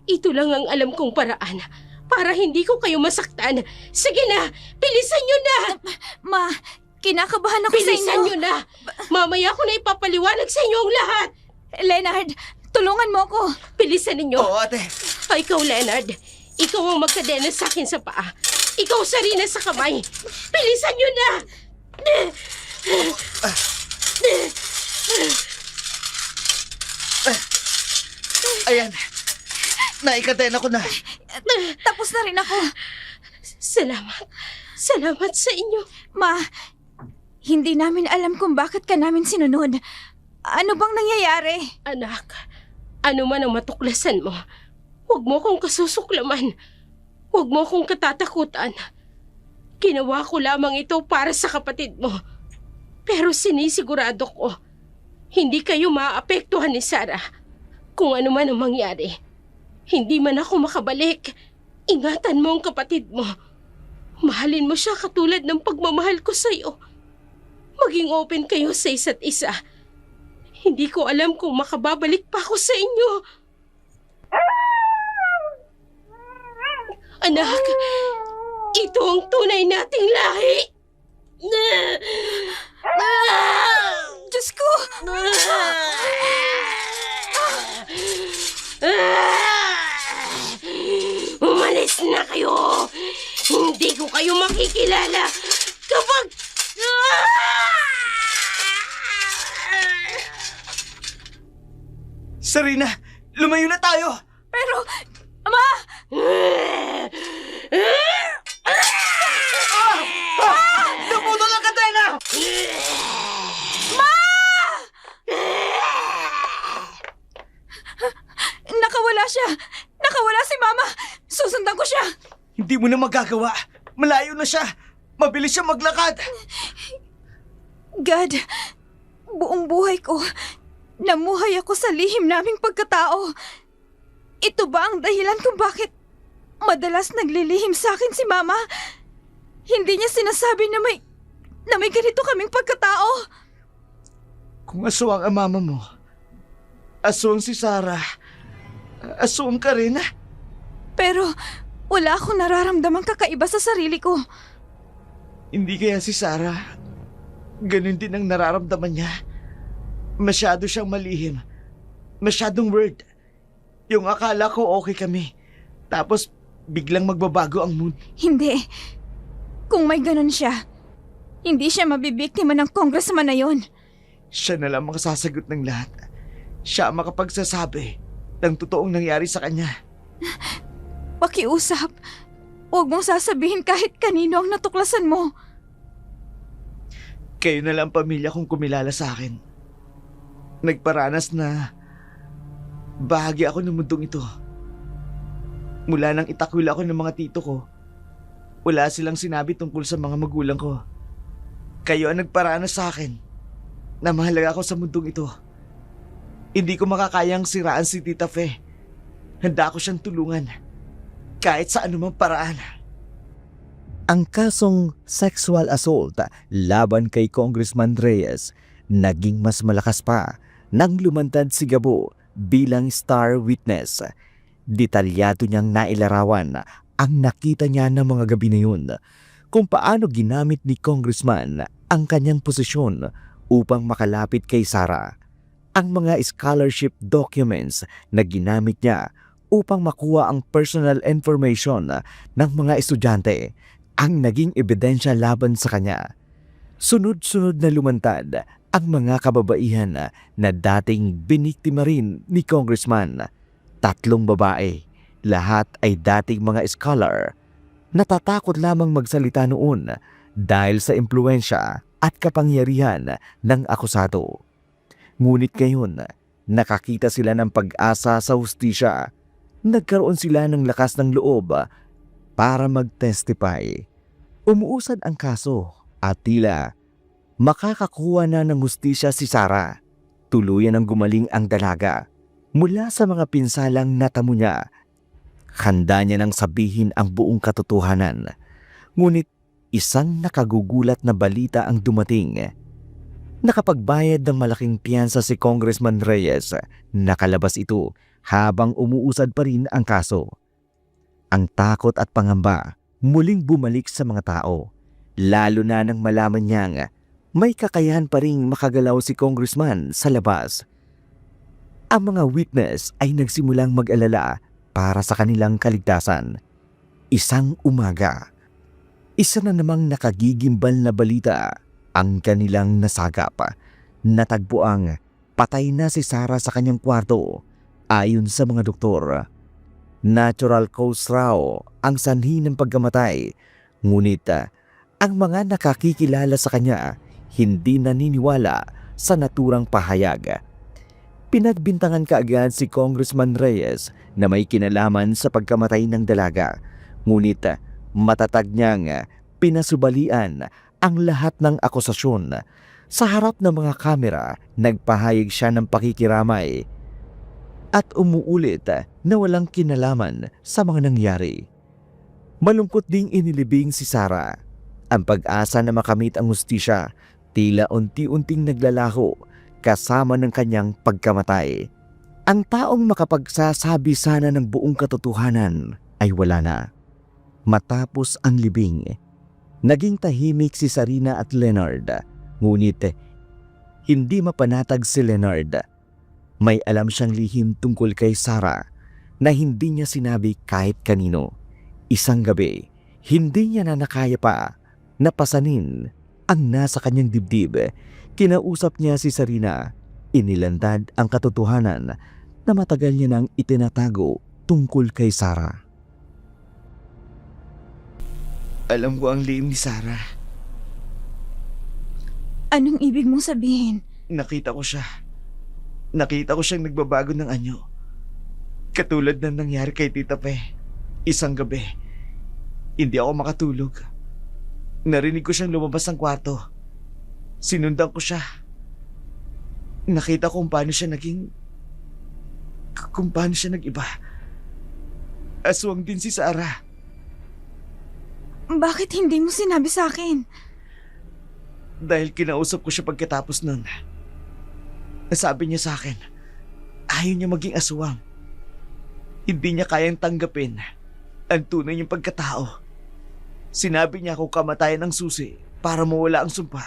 Ito lang ang alam kong paraan para hindi ko kayo masaktan. Sige na, bilisan nyo na! Ma, kinakabahan ako sa Bilisan inyo. nyo na! Mamaya ko na ipapaliwanag sa inyo ang lahat! Leonard, tulungan mo ko. Bilisan ninyo! Oo, ate. O ikaw, Leonard, ikaw ang magkadena sa akin sa paa. Ikaw, Sarina, sa kamay. Bilisan nyo na! Ayan. Naikadena ko na. Tapos na rin ako. Salamat. Salamat sa inyo. Ma, hindi namin alam kung bakit ka namin sinunod. Ano bang nangyayari? Anak, ano man ang matuklasan mo, huwag mo kong kasusuklaman. Huwag mo kong katatakutan. Ginawa ko lamang ito para sa kapatid mo. Pero sinisigurado ko, hindi kayo maapektuhan ni Sarah. Kung ano man ang mangyari, hindi man ako makabalik. Ingatan mo ang kapatid mo. Mahalin mo siya katulad ng pagmamahal ko sa'yo. Maging open kayo sa isa't isa. Hindi ko alam kung makababalik pa ako sa inyo. Anak, ito ang tunay nating lahi. Diyos ko! Umalis na kayo! Hindi ko kayo makikilala kapag... Sarina, lumayo na tayo. Pero, Ma! Naputol ang kadena! Nakawala siya! Nakawala si Mama! Susundan ko siya! Hindi mo na magagawa. Malayo na siya. Mabilis siya maglakad. God, buong buhay ko, namuhay ako sa lihim naming pagkatao. Ito ba ang dahilan kung bakit madalas naglilihim sa akin si Mama? Hindi niya sinasabi na may ganito kaming pagkatao. Kung aswang ang mama mo, aswang si Sarah, aswang ka rin. Pero wala akong nararamdamang kakaiba sa sarili ko. Hindi kaya si Sarah, ganun din ang nararamdaman niya. Masyado siyang malihim. Masyadong word. Yung akala ko okay kami. Tapos biglang magbabago ang mood. Hindi. Kung may ganun siya, hindi siya mabibiktima ng congressman na yon. Siya na lang makasasagot ng lahat. Siya ang makapagsasabi ng totoong nangyari sa kanya. Pakiusap. Huwag mong sasabihin kahit kanino ang natuklasan mo. Kayo na lang pamilya kong kumilala sa akin. Nagparanas na bahagi ako ng mundong ito. Mula nang itakwil ako ng mga tito ko, wala silang sinabi tungkol sa mga magulang ko. Kayo ang nagparanas sa akin na mahalaga ako sa mundong ito. Hindi ko makakayang siraan si Tita Fe. Handa ako siyang tulungan kahit sa anumang paraan. Ang kasong sexual assault laban kay Congressman Reyes naging mas malakas pa nang lumantad si Gabo bilang star witness. Detalyado niyang nailarawan ang nakita niya ng mga gabi na yun, kung paano ginamit ni Congressman ang kanyang posisyon upang makalapit kay Sarah. Ang mga scholarship documents na ginamit niya upang makuha ang personal information ng mga estudyante ang naging ebidensya laban sa kanya. Sunod-sunod na lumantad ang mga kababaihan na dating biniktima rin ni Congressman. 3 babae, lahat ay dating mga scholar. Natatakot lamang magsalita noon dahil sa impluensya at kapangyarihan ng akusado. Ngunit ngayon, nakakita sila ng pag-asa sa hustisya. Nagkaroon sila ng lakas ng loob para mag-testify. Umuusad ang kaso at tila makakakuha na ng hustisya si Sarah. Tuluyan ang gumaling ang dalaga mula sa mga pinsalang natamo niya. Handa niya nang sabihin ang buong katotohanan. Ngunit isang nakagugulat na balita ang dumating. Nakapagbayad ng malaking piyansa si Congressman Reyes. Nakalabas ito habang umuusad pa rin ang kaso. Ang takot at pangamba muling bumalik sa mga tao, lalo na nang malaman niyang may kakayahan pa ring makagalaw si Congressman sa labas. Ang mga witness ay nagsimulang mag-alala para sa kanilang kaligtasan. Isang umaga, isa na namang nakagigimbal na balita ang kanilang nasagap. Natagpuang patay na si Sarah sa kanyang kwarto ayon sa mga doktor. Natural cause raw ang sanhi ng pagkamatay, ngunit ang mga nakakikilala sa kanya hindi naniniwala sa naturang pahayag. Pinagbintangan kaagad si Congressman Reyes na may kinalaman sa pagkamatay ng dalaga, ngunit matatag niyang pinasubalian ang lahat ng akusasyon. Sa harap ng mga kamera, nagpahayag siya ng pakikiramay at umuulit na walang kinalaman sa mga nangyari. Malungkot ding inilibing si Sarah. Ang pag-asa na makamit ang hustisya tila unti-unting naglalaho kasama ng kanyang pagkamatay. Ang taong makapagsasabi sana ng buong katotohanan ay wala na. Matapos ang libing, naging tahimik si Sarina at Leonard. Ngunit hindi mapanatag si Leonard. May alam siyang lihim tungkol kay Sarah na hindi niya sinabi kahit kanino. Isang gabi, hindi niya na nakaya pa napasanin ang nasa kanyang dibdib. Kinausap niya si Sarina. Inilandad ang katotohanan na matagal niya nang itinatago tungkol kay Sarah. Alam ko ang lihim ni Sarah. Anong ibig mong sabihin? Nakita ko siya. Nakita ko siyang nagbabago ng anyo. Katulad ng nangyari kay Tita Pe. Isang gabi, hindi ako makatulog. Narinig ko siyang lumabas ng kwarto. Sinundan ko siya. Nakita ko kung paano siya nag-iba. Aswang din si Sarah. Bakit hindi mo sinabi sa akin? Dahil kinausap ko siya pagkatapos nun. Nasabi niya sa akin, ayaw niya maging aswang. Hindi niya kayang tanggapin ang tunay niyang pagkatao. Sinabi niya kung kamatayan ang susi para mawala ang sumpa,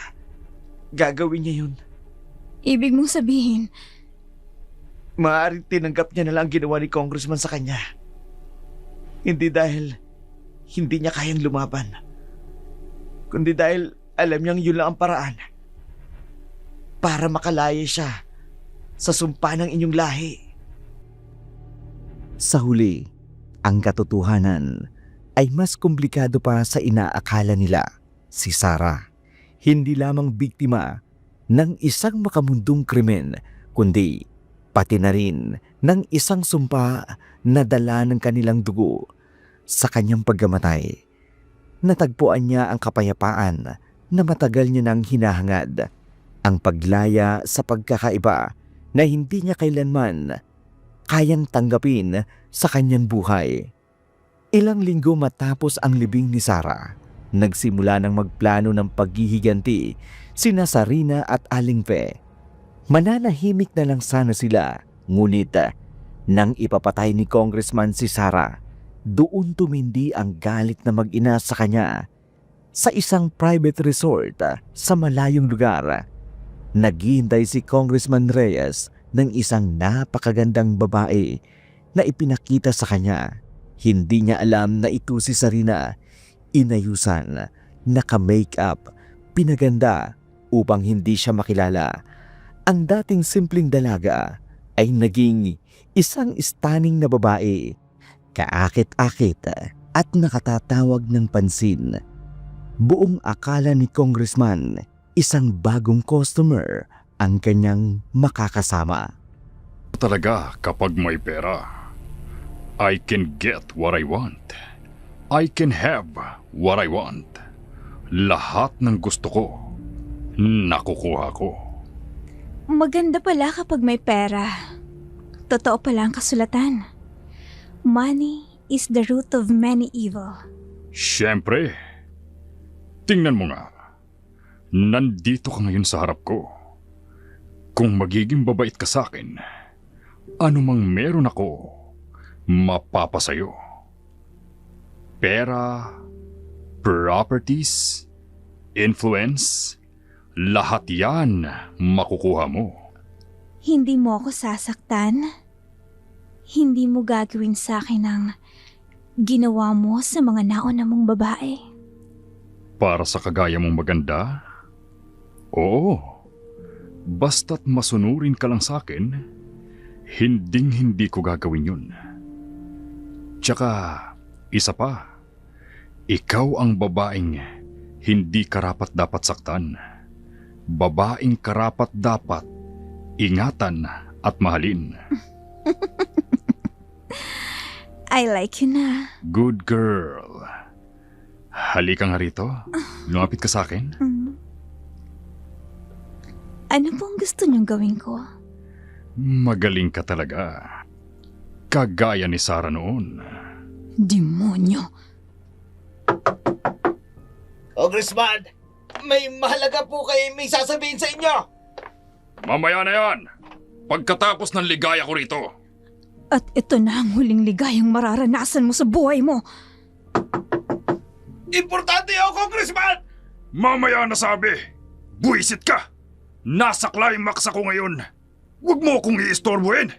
gagawin niya yun. Ibig mong sabihin, Maaaring tinanggap niya na lang ang ginawa ni Congressman sa kanya. Hindi dahil hindi niya kayang lumaban, kundi dahil alam niyang yun lang ang paraan para makalaya siya sa sumpa ng inyong lahi. Sa huli, ang katotohanan ay mas komplikado pa sa inaakala nila. Si Sarah, hindi lamang biktima ng isang makamundong krimen, kundi pati na rin ng isang sumpa na dala ng kanilang dugo. Sa kanyang pagkamatay, natagpuan niya ang kapayapaan na matagal niya nang hinahangad, ang paglaya sa pagkakaiba na hindi niya kailanman kayang tanggapin sa kanyang buhay. Ilang linggo matapos ang libing ni Sarah, nagsimula ng magplano ng paghihiganti sina Sarina at Aling Pe. Mananahimik na lang sana sila, ngunit nang ipapatay ni Congressman si Sarah, doon tumindi ang galit na mag-ina sa kanya. Sa isang private resort sa malayong lugar, naghihintay si Congressman Reyes ng isang napakagandang babae na ipinakita sa kanya. Hindi niya alam na ito si Sarina. Inayusan, naka-makeup, pinaganda upang hindi siya makilala. Ang dating simpleng dalaga ay naging isang stunning na babae, kaakit-akit at nakatatawag ng pansin. Buong akala ni Congressman, isang bagong customer ang kanyang makakasama. Talaga kapag may pera, I can get what I want. I can have what I want. Lahat ng gusto ko, nakukuha ko. maganda pala kapag may pera. Totoo pala ang kasulatan. Money is the root of many evil. Siyempre. Tingnan mo nga. Nandito ka ngayon sa harap ko. Kung magiging babait ka sa akin, anumang meron ako, mapapasayo. Pera, properties, influence, lahat yan makukuha mo. Hindi mo ako sasaktan. Hindi mo gagawin sa akin ang ginawa mo sa mga nauna mong babae. Para sa kagaya mong maganda? Oo. Basta't masunurin ka lang sa akin, hinding-hindi ko gagawin yun. Tsaka, isa pa, ikaw ang babaeng hindi karapat dapat saktan. Babaeng karapat dapat ingatan at mahalin. I like you na. Good girl. Halika nga rito. Lumapit ka sa akin. Ano pong gusto niyong gawin ko? Magaling ka talaga. Kagaya ni Sarah noon. Demonyo! Congressman, may mahalaga po kayo may sasabihin sa inyo. Mamaya na yan. Pagkatapos ng ligaya ko rito. At ito na ang huling ligayang mararanasan mo sa buhay mo. Importante yun, Congressman! Mamaya na sabi. Buisit ka. Nasa climax ako ngayon. Huwag mo akong iistorbohin.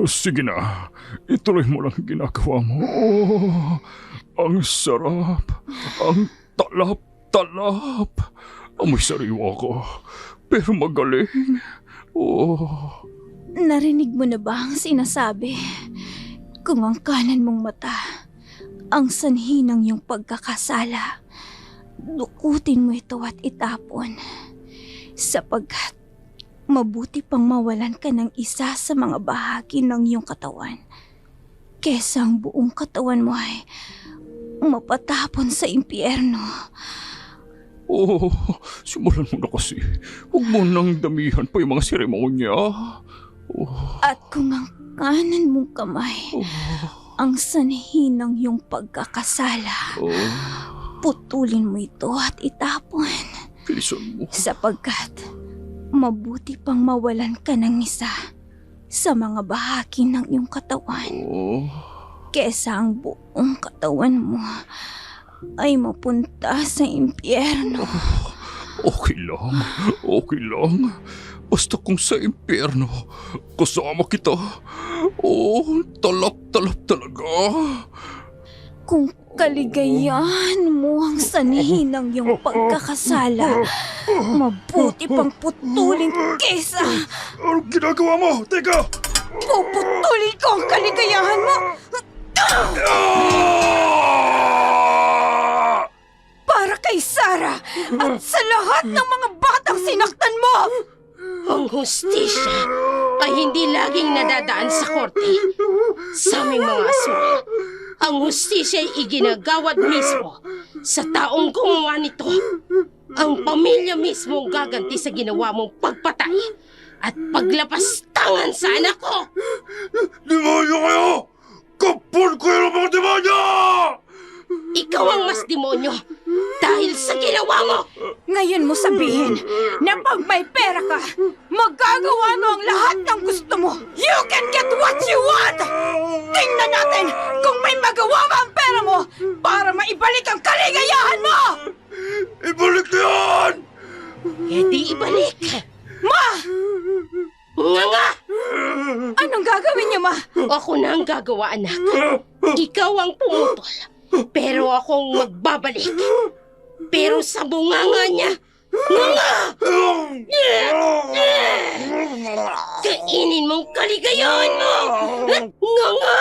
Sige na. Ituloy mo lang ginagawa mo. Oh, ang sarap. Ang talap-talap. Amoy sariwa ko. Pero magaling. Oh. Narinig mo na ba ang sinasabi? Kung ang kanan mong mata ang sanhi ng iyong pagkakasala, dukutin mo ito at itapon. Sapagkat mabuti pang mawalan ka ng isa sa mga bahagi ng iyong katawan kesa ang buong katawan mo ay mapatapon sa impyerno. Oh, simulan mo na kasi. Huwag mo nang damihan pa yung mga seremonya. Oh. At kung ang kanan mong kamay ang sanhi ng iyong pagkakasala, putulin mo ito at itapon. Bilisan mo. Sapagkat mabuti pang mawalan ka ng isa sa mga bahagi ng iyong katawan kesa ang buong katawan mo ay mapunta sa impyerno. Okay lang. Okay lang. Basta kung sa impyerno, kasama kita. Oh, talap-talap talaga. Kung kaligayahan mo ang sanhi ng iyong pagkakasala, mabuti pang putulin kesa Anong ginagawa mo? Teka! puputulin ko ang kaligayahan mo para kay Sarah at sa lahat ng mga batang sinaktan mo. Ang hustisya ay hindi laging nadadaan sa korte. Sa aming mga aswang, ang hustisya ay iginagawad mismo sa taong gumawa nito. Ang pamilya mismo ang gaganti sa ginawa mong pagpatay at paglapastangan sa anak ko. Demonyo kayo! Kapul kayo ng mga demonyo! Ikaw ang mas demonyo dahil sa ginawa mo. Ngayon mo sabihin na pag may pera ka, magagawa mo ang lahat ng gusto mo. You can get what you want! Tingnan natin kung may magawa mo ang pera mo para maibalik ang kaligayahan mo! Ibalik na yan! E di ibalik. Ma! Nga! Anong gagawin niyo, Ma? Ako na ang gagawa, anak. Ikaw ang pumutol. Pero akong magbabalik. Pero sa bunganga niya, nga! Kainin mong kaligayahan mo! Nga!